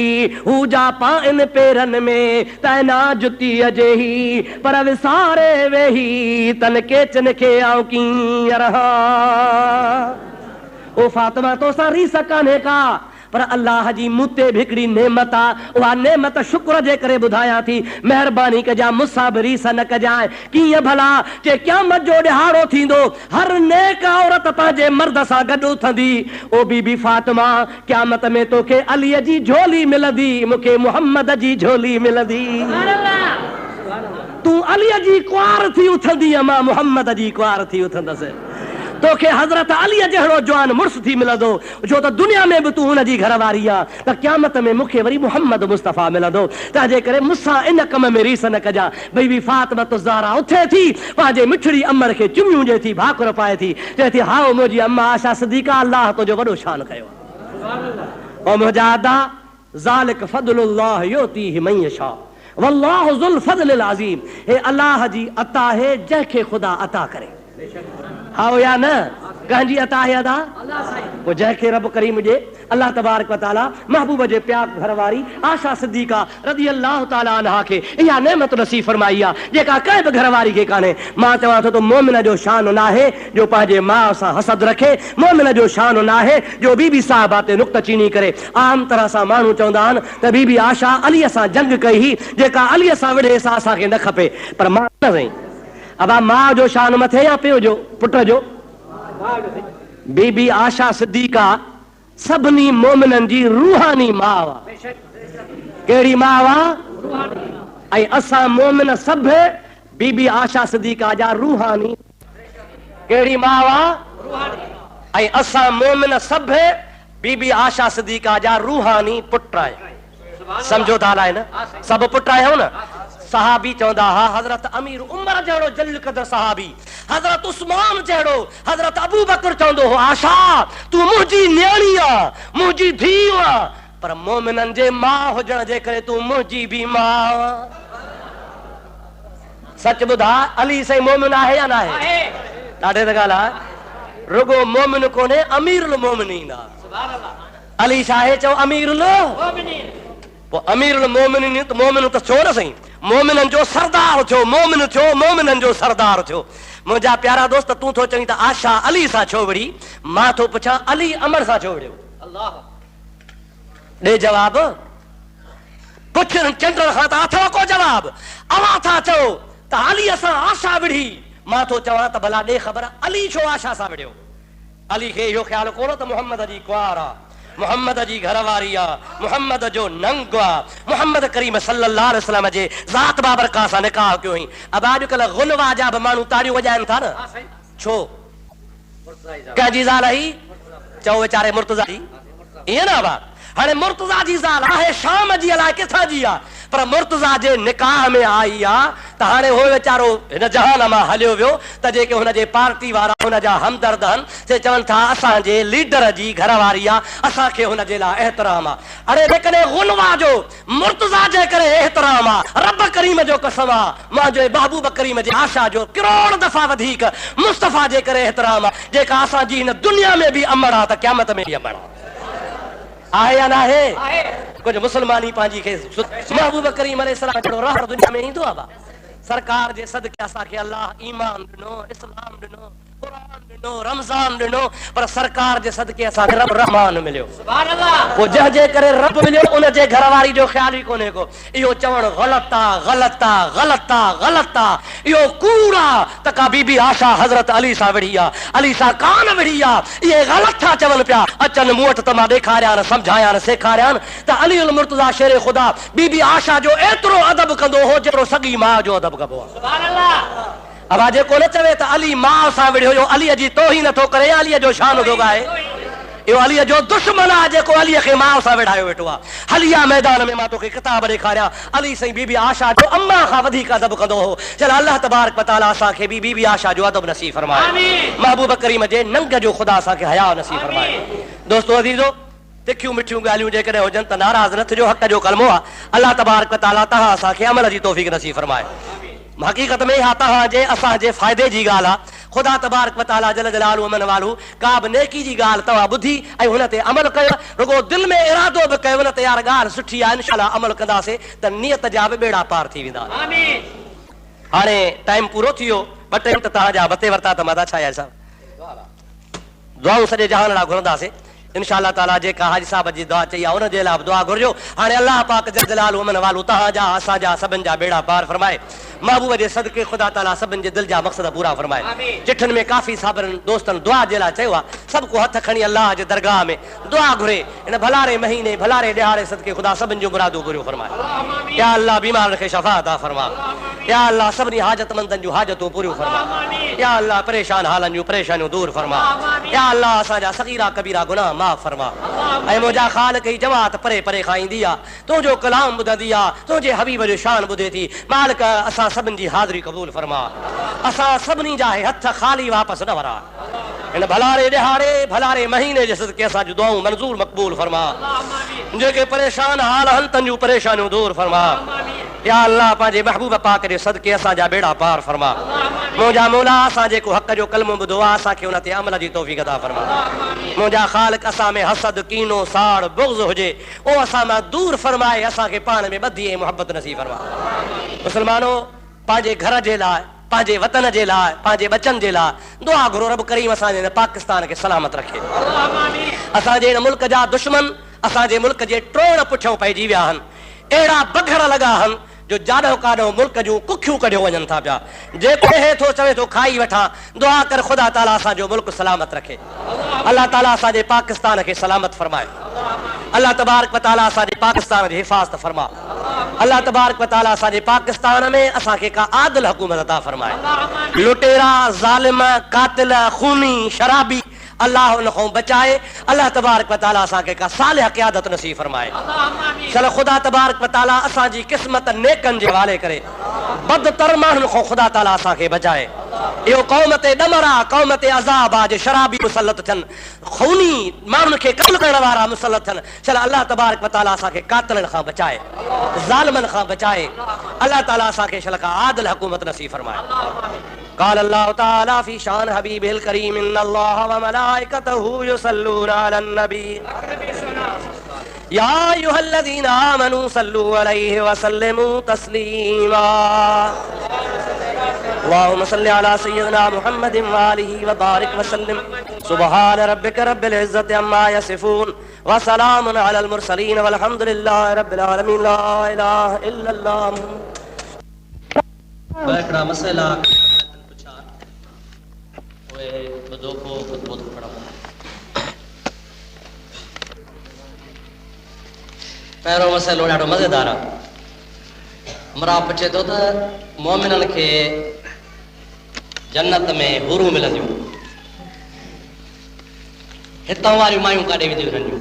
हू जा पाइन पेरन में तैना जुती अजे ही पर विसारे वेही तन केचन के आऊं की रहा ओ फातिमा तो सारी सकाने का पर अल्लाह जी मुते भिकड़ी नेमत आ उहा नेमत शुक्र जे करे बुधाया थी मेहरबानी कजा मुसा बरी सन कजाए कीअं भला जे क़यामत जो ॾिहाड़ो थींदो हर नेक औरत पंहिंजे मर्द सां गॾु उथंदी ओ बीबी फातिमा क़यामत में तोखे अलीअ जी झोली मिलंदी मूंखे मुहम्मद जी झोली मिलंदी तूं अलीअ जी कुआर थी उथंदी मां मुहम्मद जी कुआर थी उथंदसि तोखे हज़रत अलीअ जहिड़ो जवान मुड़ुस थी मिलंदो जो त दुनिया में बि तूं हुनजी घरवारी आहे त क़यामत में मूंखे वरी मुहम्मद मुस्तफ़ा मिलंदो तंहिंजे करे मूंसां इन कम में रीस न कजां बीबी फातिमा तो ज़हरा उथे थी पंहिंजे मिठड़ी अमर खे चुमियूं ॾिए थी भाकुर पाए थी चए थी हाओ मुंहिंजी अम्मा आशा सिद्दीक़ा अल्लाह तुंहिंजो वॾो शान कयो ओ मुंहिंजा अदा ज़ालिक फज़लुल्लाह युतीहि मन यशा वल्लाहु ज़ुल फज़लिल अज़ीम हे अल्लाह जी अता है जंहिंखे ख़ुदा अता करे हाओ या न कंहिंजी अता है अदा पोइ जंहिंखे रब करीम जे अल्लाह तबारक व तआला महबूब जे प्यार घरवारी आशा सिद्दीक़ा रज़ी अल्लाह तआला अन्हा खे इहा नेमत नसीब फरमाई आहे जेका कंहिं बि घरवारी खे कान्हे मां चवां थो त मोमिन जो शान न आहे जो पंहिंजे माउ सां हसद रखे मोमिन जो शान न आहे जो बीबी साहिबा ते नुक्ता चीनी करे आम तरह सां माण्हू चवंदा आहिनि त बीबी आशा अलीअ सां जंग कई हुई जेका अलीअ सां विढ़े सां असांखे न खपे पर मां न सही अब मां जो शान मथे या पियो जो पुट जो बीबी आशा सिद्दीक़ा सभिनी मोमिननि जी रूहानी माउ आहे कहिड़ी माउ आहे ऐं असां मोमिन सभु बीबी आशा सिद्दीक़ा जा रूहानी कहिड़ी माउ आहे ऐं असां मोमिन सभु बीबी आशा सिद्दीक़ा जा रूहानी पुट आहे समझो था हलाए न सभु पुट आहियूं न सहाबी चवंदा हा हज़रत अमीर उमर जहिड़ो जलील क़दर सहाबी हज़रत उस्मान जहिड़ो हज़रत अबू बकर चवंदो हो आशा तूं मुंहिंजी न्याणी आहे मुंहिंजी धीउ आहे पर मोमिननि जे माउ हुजण जे करे तूं मुंहिंजी बि माउ सच ॿुधा अली साईं मोमिन आहे या न आहे ॾाढे त ॻाल्हि आहे रुगो मोमिन कोन्हे अमीरुल मोमिनीन आहे अली छा आहे चओ अमीरुल पोइ अमीरुल मोमिनीन त मोमिन त छो न सही मोमिननि जो सरदार थियो मोमिन थियो मोमिननि जो सरदार थियो मुंहिंजा प्यारा दोस्त तूं थो चवीं त आशा अली सां छो विड़ी मां थो पुछां अली अमर सां छो विड़ियो ॾे जवाब पुछ चंड खां त अथव को जवाब अवां था चओ त अलीअ सां आशा विड़ी मां थो चवां त भला ॾे ख़बर अली छो आशा सां विड़ियो अली खे इहो ख़्यालु कोन त मुहम्मद जी कुआर आहे मुहम्मद जी घरवारी आहे मुहम्मद जो नंग आहे मुहम्मद करीम सल्लल्लाहु अलैहि वसल्लम जे ज़ात बाबरका सां निकाह कयो हुई अब अॼुकल्ह गुलवा जा बि माण्हू ताड़ियूं वॼाइनि था न छो कंहिंजी ज़ाल आई चओ वीचारे मुर्तज़ा जी ईअं न बात हाणे मुर्तज़ा जी ज़ाल आहे शाम जी अलाए किथां जी आहे पर मुर्तज़ा जे निकाह में आई आहे त हाणे हो वीचारो हिन जहान मां हलियो वियो त जेके हुनजे पार्टी वारा हुनजा हमदर्द आहिनि से चवनि था असांजे लीडर जी घरवारी आहे असांखे हुनजे लाइ एतिराम आहे अरे जेकॾहिं गुलवा जो मुर्तज़ा जे करे एतिराम आहे रब करीम जो कसम आहे मुंहिंजे महबूब करीम जे आशा जो करोड़ दफ़ा वधीक मुस्तफ़ा जे करे एतिराम आहे जेका असांजी हिन दुनिया में बि अमर आहे त क़यामत में बि अमर आहे या न आहे कुछ मुसलमानी पंहिंजी खे महबूब करीम अलैहिस्सलाम जहिड़ो रहर दुनिया में ईंदो आहे सरकार जे सदके असांखे अल्लाह ईमान ॾिनो इस्लाम ॾिनो कुरान ॾिनो रमज़ान ॾिनो पर सरकार जे सदके असांखे रब रहमान मिलियो सुभान अल्लाह पोइ जंहिंजे करे रब मिलियो उन जे घरवारी जो ख़्याल ई कोन्हे को इहो चवणु ग़लति आहे ग़लति आहे ग़लति आहे ग़लति आहे इहो कूड़ आहे त का बीबी आशा हज़रत अली सां विढ़ी आहे अली सां कान विढ़ी आहे इहे ग़लति था चवनि पिया अचनि मूं वटि त मां ॾेखारियां सम्झायां सेखारियां त अली उल मुर्तज़ा शेर ख़ुदा बीबी आशा जो एतिरो अदब कंदो हो जेतिरो सॻी माउ जो अदब कबो आहे सुभान अल्लाह अब जेको न चवे त अली माउ सां विढ़ियो जो अलीअ जी तोहीन नथो करे अलीअ जो शान थो ॻाए इहो अलीअ जो दुश्मन आहे जेको अलीअ खे माउ सां विढ़ायो वेठो आहे हलिया मैदान में मां तोखे किताब ॾेखारियां अली साईं बीबी आशा जो अम्मा खां वधीक अदब कंदो हो चल अल्लाह तबारक व तआला असांखे बि बीबी आशा जो अदब नसीब फरमाए महबूब करीम जे नंग जो ख़ुदा असांखे हया नसीब फरमाए दोस्तो अज़ीज़ो तिखियूं मिठियूं ॻाल्हियूं जेकॾहिं हुजनि त नाराज़ न थिजो। हक़ जो कलमो आहे। अल्लाह तबारक व तआला तव्हां असांखे अमल जी तौफ़ीक़ नसीब फरमाए। हक़ीक़त में इहा तव्हांजे असांजे फ़ाइदे जी ॻाल्हि आहे। ख़ुदा तबारक व तआला जल जलालहू अमन वालू का बि नेकी जी ॻाल्हि तव्हां ॿुधी ऐं हुन ते अमल कयो, रुगो दिलि में इरादो बि कयो न त यार ॻाल्हि सुठी आहे, इंशाअल्लाह अमल कंदासीं त नियत जा बि बेड़ा पार थी वेंदा। हाणे टाइम पूरो थी वियो, ॿ टे मिंट तव्हांजा बते वरिता त मां छा आहे साहब दुआऊं सॼे जहान लाइ घुरंदासीं इंशाअल्लाह ताला। जेका हाजी साहब जी दुआ चई आहे उनजे लाइ बि दुआ घुरिजो। हाणे अल्लाह पाक जल जलालहू अमन वालू तव्हांजा असांजा सभिनि जा बेड़ा पार फरमाए। महबूब जे सदके ख़ुदा ताला सभिनि जे दिलि जा मक़सद पूरा फरमाए। चिठियुनि में काफ़ी साबरनि दोस्तनि दुआ जे लाइ चयो आहे, सभु को हथ खणी अल्लाह जे दरगाह में दुआ घुरे। इन भलारे महीने भलारे ॾिहाड़े सदके ख़ुदा सभिनि जूं मुरादूं पूरियूं फरमाए। या अल्लाह बीमारनि खे शफ़ा अता फरमा। या अल्लाह सभिनी हाजतमंदनि जूं हाजतूं पूरियूं फरमा। या अल्लाह परेशान हालनि जूं परेशानियूं दूर फरमा। या अल्लाह असांजा सगीरा कबीरा गुनाह माफ़ फरमा। ऐं मुंहिंजा ख़ालिक जी जमात परे परे खां ईंदी आहे, तुंहिंजो कलाम ॿुधंदी आहे, तुंहिंजे हबीब जो शान ॿुधे थी। मालिक असां सभिनि जी हाज़िरी क़बूल फरमा। असां सभिनी जा हथ ख़ाली वापसि न वरा। इन भलारे ॾिहाड़े भलारे महीने जे सदके असां जूं दुआऊं मंज़ूर मक़बूल फरमा। जेके परेशान हाल हन तन जूं परेशानियूं दूर फरमा। या अल्लाह पंहिंजे महबूब पाक जे सदके असांजा बेड़ा पार फरमा। मुंहिंजा मौला असां जेको हक़ जो कलमो ॿुधो आहे असांखे उन ते अमल जी तौफ़ीक़ अता फरमा। मुंहिंजा ख़ालिक असां में हसद कीनो साड़ बुग़्ज़ हुजे उहो असां मां दूर फरमाए। असांखे पाण में ॿधी ऐं मुहबत नसीब फरमा। मुस्लमानो पंहिंजे घर जे लाइ, पंहिंजे वतन जे लाइ, पंहिंजे बचनि जे लाइ दुआ घुरो। रब करीम असांजे पाकिस्तान खे सलामत रखे। असांजे हिन मुल्क जा दुश्मन असांजे मुल्क जे ट्रोड़ पुठियां पइजी विया आहिनि। अहिड़ा बघड़ लॻा आहिनि जो जाॾो काॾो मुल्क जूं कुखियूं कढियो वञनि था पिया। जेको हे थो चवे थो खाई वठां। दुआ कर ख़ुदा ताला असांजो मुल्क सलामत रखे। अल्लाह ताला असांजे पाकिस्तान खे सलामत फरमाए। अल्लाह तबारक व तआला असांजे पाकिस्तान जी हिफ़ाज़त फरमा। अल्लाह तबारक व तआला असांजे पाकिस्तान में असांखे का आदिल हुकूमत अता फरमाए। लुटेरा ज़ालिम कातिल खूनी शराबी अल्लाह उन खां बचाए। अल्लाह तबारक व तआला असांखे का सालिह क़यादत नसीब फरमाए। चल ख़ुदा तबारक व तआला असांजी क़िस्मत नेकनि जे हवाले करे बदतर माण्हुनि खां ख़ुदा ताला असांखे बचाए। इहो क़ौम ते ॾमर आहे, क़ौम ते अज़ाब आहे। जे शराबी मुसलत थियनि, खूनी माण्हुनि खे क़त्ल करण वारा मुसलत थियनि। चल अल्लाह तबारक व तआला असांखे कातिलनि खां बचाए, ज़ालिमनि खां बचाए। अल्लाह ताला असांखे शल का आदिल हुकूमत नसीब फरमाए। قال الله تعالى في شان حبيبه الكريم إن الله وملائكته يصلون على النبي يا أيها الذين آمنوا صلوا عليه وسلموا تسليما اللهم صل على سيدنا محمد وآله وبارك وسلم سبحان ربك رب العزة عما يصفون وسلام على المرسلين والحمد لله رب العالمين لا إله إلا الله बैठना मसला पहिरों मसइलो ॾाढो मज़ेदार आहे। हमरा पुछे थो त मोमिननि खे जन्नत में हुरूं मिलंदियूं, हितां वारियूं मायूं काॾे वेंदियूं रहंदियूं?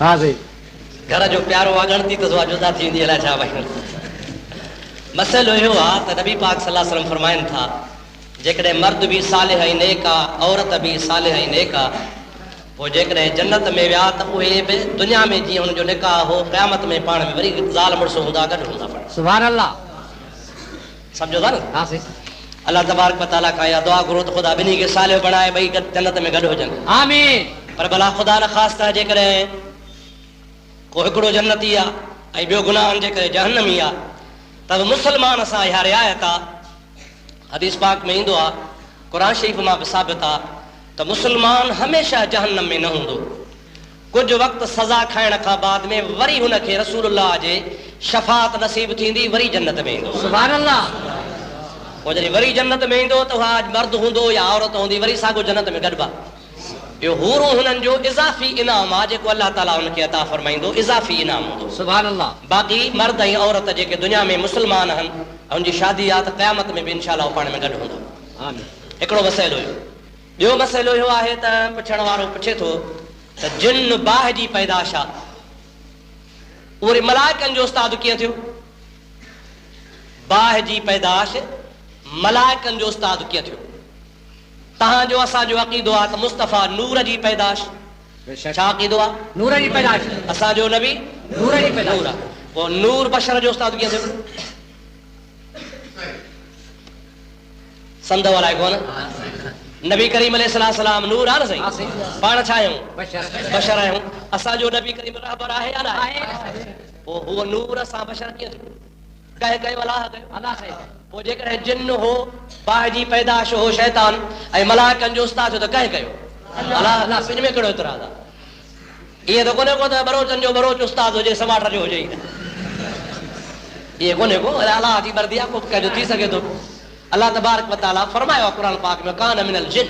हा साईं, घर जो प्यारो अॻणती त जुदा थी वेंदी अलाए छा भई। मसइलो इहो आहे त नबी पाक सल्लल्लाहु अलैहि वसल्लम फरमाइनि था जेकॾहिं मर्द बि सालिह ऐं नेक आहे, औरत बि सालिह ऐं नेक आहे, पोइ जेकॾहिं जन्नत में विया त उहे बि दुनिया में जीअं हुनजो निकाह हो क़यामत में पाण में वरी ज़ाल मुड़ुस हूंदा गॾु हूंदा। सुभान अल्लाह, सम्झो था न? हा साईं। अल्लाह तबारक व तआला खां इहा दुआ घुरो त ख़ुदा ॿिन्ही खे सालिह बणाए ॿई जन्नत में गॾु हुजनि। आमीन। पर भला ख़ुदा न ख़ासि त जेकॾहिं को हिकिड़ो जन्नती आहे ऐं ॿियो गुनाहनि जे करे जहन्नमी आहे त मुसलमान सां इहा रिआयत आहे। हदीस पाक में ईंदो आहे, क़ुरान शरीफ़ मां बि साबित आहे त मुसलमान हमेशह जहन्नम में न हूंदो। कुझु वक़्तु सज़ा खाइण खां बाद में वरी हुनखे रसूलुल्लाह जे शफ़ाअत नसीब थींदी, वरी जन्नत में ईंदो। सुभान अल्लाह। पोइ जॾहिं वरी जन्नत में ईंदो त उहा मर्द हूंदो या औरत हूंदी, वरी साॻियो जन्नत में गॾिबा। इहो हूरूं हुननि जो इज़ाफ़ी इनाम आहे जेको अल्लाह ताला हुनखे अता फरमाईंदो, इज़ाफ़ी इनाम हूंदो। सुभान अल्लाह। बाक़ी मर्द ऐं औरत जेके दुनिया में मुसलमान आहिनि हुनजी शादी आहे त क़यामत में बि इनशाअल्लाह पाण में गॾु हूंदा। हिकिड़ो मसइलो इहो। ॿियो मसइलो इहो आहे त पुछण वारो पुछे थो त जिन बाहि जी पैदाश आहे उहे मलाइकनि जो उस्ताद कीअं थियो? बाहि जी पैदाश मलाइकनि जो उस्ताद कीअं थियो? तहां जो असां जो अक़ीदो आहे त मुस्तफ़ा नूर जी पैदाश। छा अक़ीदो आहे? नूर जी पैदाश। असां जो नबी नूर जी पैदाश। नूर आहे। पोइ नूर बशर जो उस्ताद कीअं थियो? संद वारा कोन। नबी करीम अलैहिस्सलाम नूर आहे न सही। पाण छा आहियूं? बशर आहियूं। असां जो नबी करीम रहबर आहे या न आहे? पोइ उहो नूर असां बशर कीअं थियो? कहे कयो अलाह कयो। अलाह कयो। पोइ जेकॾहिं जिन हो, बाहि जी पैदाश हो शैतान ऐं मलाइकनि जो उस्ताद हो त कहे कयो अलाह। अलाह ॿिनि में कहिड़ो एतिराज़ आहे? इहे त कोन्हे को त बरोचनि जो बरोच उस्ताद हुजे, समाट जो हुजे। इहे कोन्हे को, अलाह जी मर्ज़ी आहे, को कंहिंजो थी सघे थो। अलाह तबारक व तआला फरमायो आहे क़ुरान पाक में कान मिनल जिन।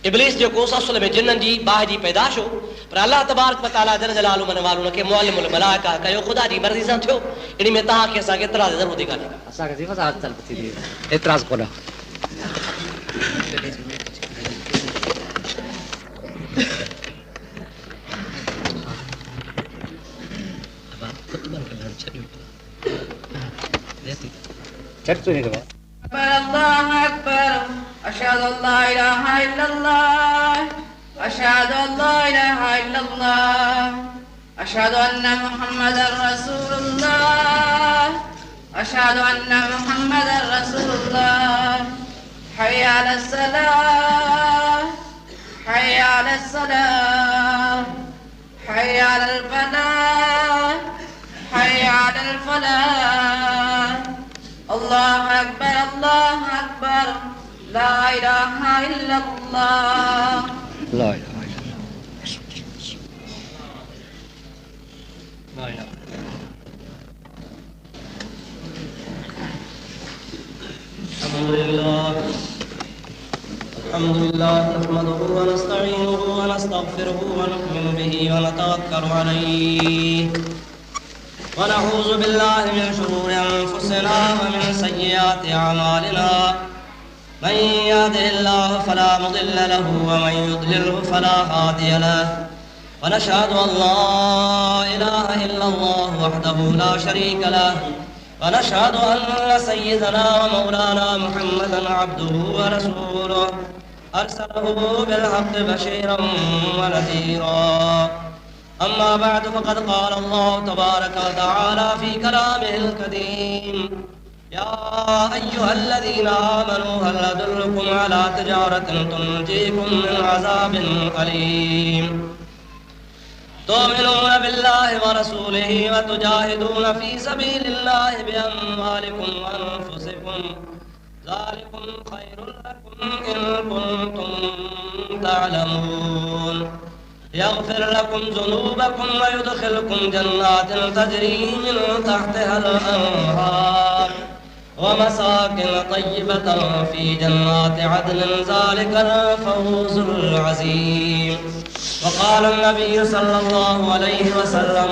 इब्लीस जेको असुल में जिन्ननि जी बाहि जी पैदाश हो, पर अलाह तबारक व तआला जल जलालुहु मन वालुन खे मुअल्लिमुल मलाइका कयो, ख़ुदा जी मर्ज़ी सां थियो। इन में तव्हांखे असांखे एतिराज़ ज़रूरत ई कान्हे। असांखे जी वज़ाहत तलब थी थी एतिराज़ कोन्हे। الله أكبر أشهد أن لا إله إلا الله أشهد أن لا إله إلا الله أشهد أن محمدا رسول الله أشهد أن محمدا رسول الله حي على الصلاة حي على الصلاة حي على الفلاح حي على الفلاح الله أكبر الله أكبر لا إله إلا الله لا إله إلا الله لا إله الحمد لله نحمده ونستعينه ونستغفره ونؤمن به ونتوكل عليه ونعوذ بالله من شرور أنفسنا ومن سيئات أعمالنا من يهده الله فلا مضل له ومن يضلله فلا هادي له ونشهد أن لا إله إلا الله وحده لا شريك له ونشهد أن سيدنا ومولانا محمدا عبده ورسوله أرسله بالحق بشيرا ونذيرا أما بعد فقد قال الله تبارك وتعالى في كلامه الكريم يا أيها الذين آمنوا هل أدلكم على تجارة تنجيكم من عذاب أليم تؤمنون بالله ورسوله وتجاهدون في سبيل الله بأموالكم وأنفسكم ذلكم خير لكم إن كنتم تعلمون يغفر لكم ذنوبكم ويدخلكم جنات تجري من تحتها الأنهار ومساكن طيبة في جنات عدن ذلك الفوز العظيم وقال النبي صلى الله عليه وسلم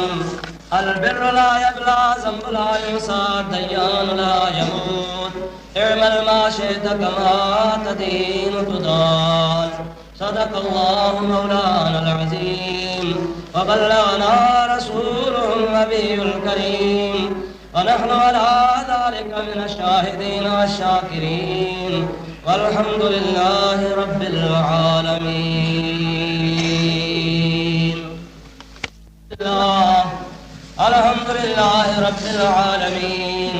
البر لا يبلى ذنب لا ينسى الديان لا يموت اعمل ما شئت كما تدين تدان صدق الله مولانا العظيم وبلغنا رسوله النبي الكريم ونحن على ذلك من الشاهدين والشاكرين والحمد لله رب العالمين. الحمد لله رب العالمين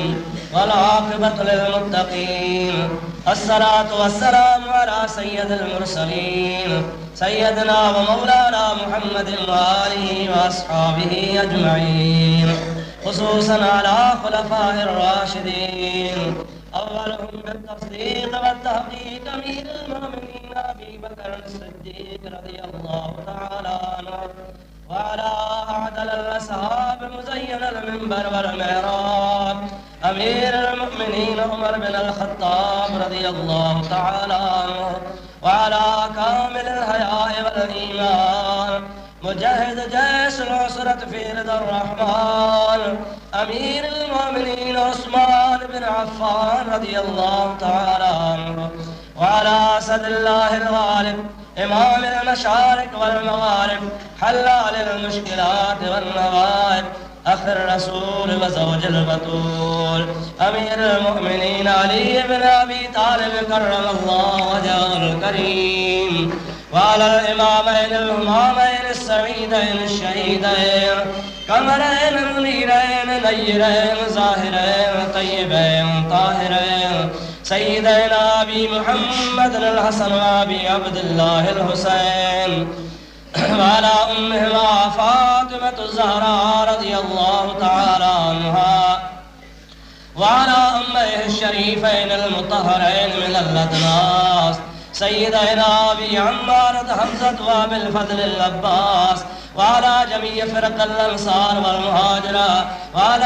والعاقبة للمتقين الصلاة والسلام على سيد المرسلين سيدنا ومولانا محمد وآله وأصحابه أجمعين خصوصا على خلفاء الراشدين أولهم بالتصديق والتحقيق أمير المؤمنين أبي بكر الصديق رضي الله تعالى عنه وعلى أعدل الأصحاب مزين المنبر والمعراج أمير المؤمنين عمر بن الخطاب رضي الله تعالى عنه وعلى كامل الحياء والإيمان مجاهد جيش العسرة في رضا الرحمن أمير المؤمنين عثمان بن عفان رضي الله تعالى عنه وعلى أسد الله الغالب إمام المشارق والمغارب حلال المشكلات والنوائب أخر رسول وزوج البطول أمير المؤمنين علي بن أبي طالب كرم الله وجهه الكريم، وعلى الإمامين الهمامين السعيدين الشهيدين قمرين منيرين نيرين ظاهرين طيبين طاهرين سيدنا أبي محمد الحسن وأبي عبد الله الحسين، وعلى أمهما فاطمة الزهراء رضي الله تعالى عنها، وعلى أميه الشريفين المطهرين من الأدناس سيدنا أبي عمارة حمزة وأبي الفضل العباس، وعلى جميع فرق الأنصار والمهاجرة، وعلى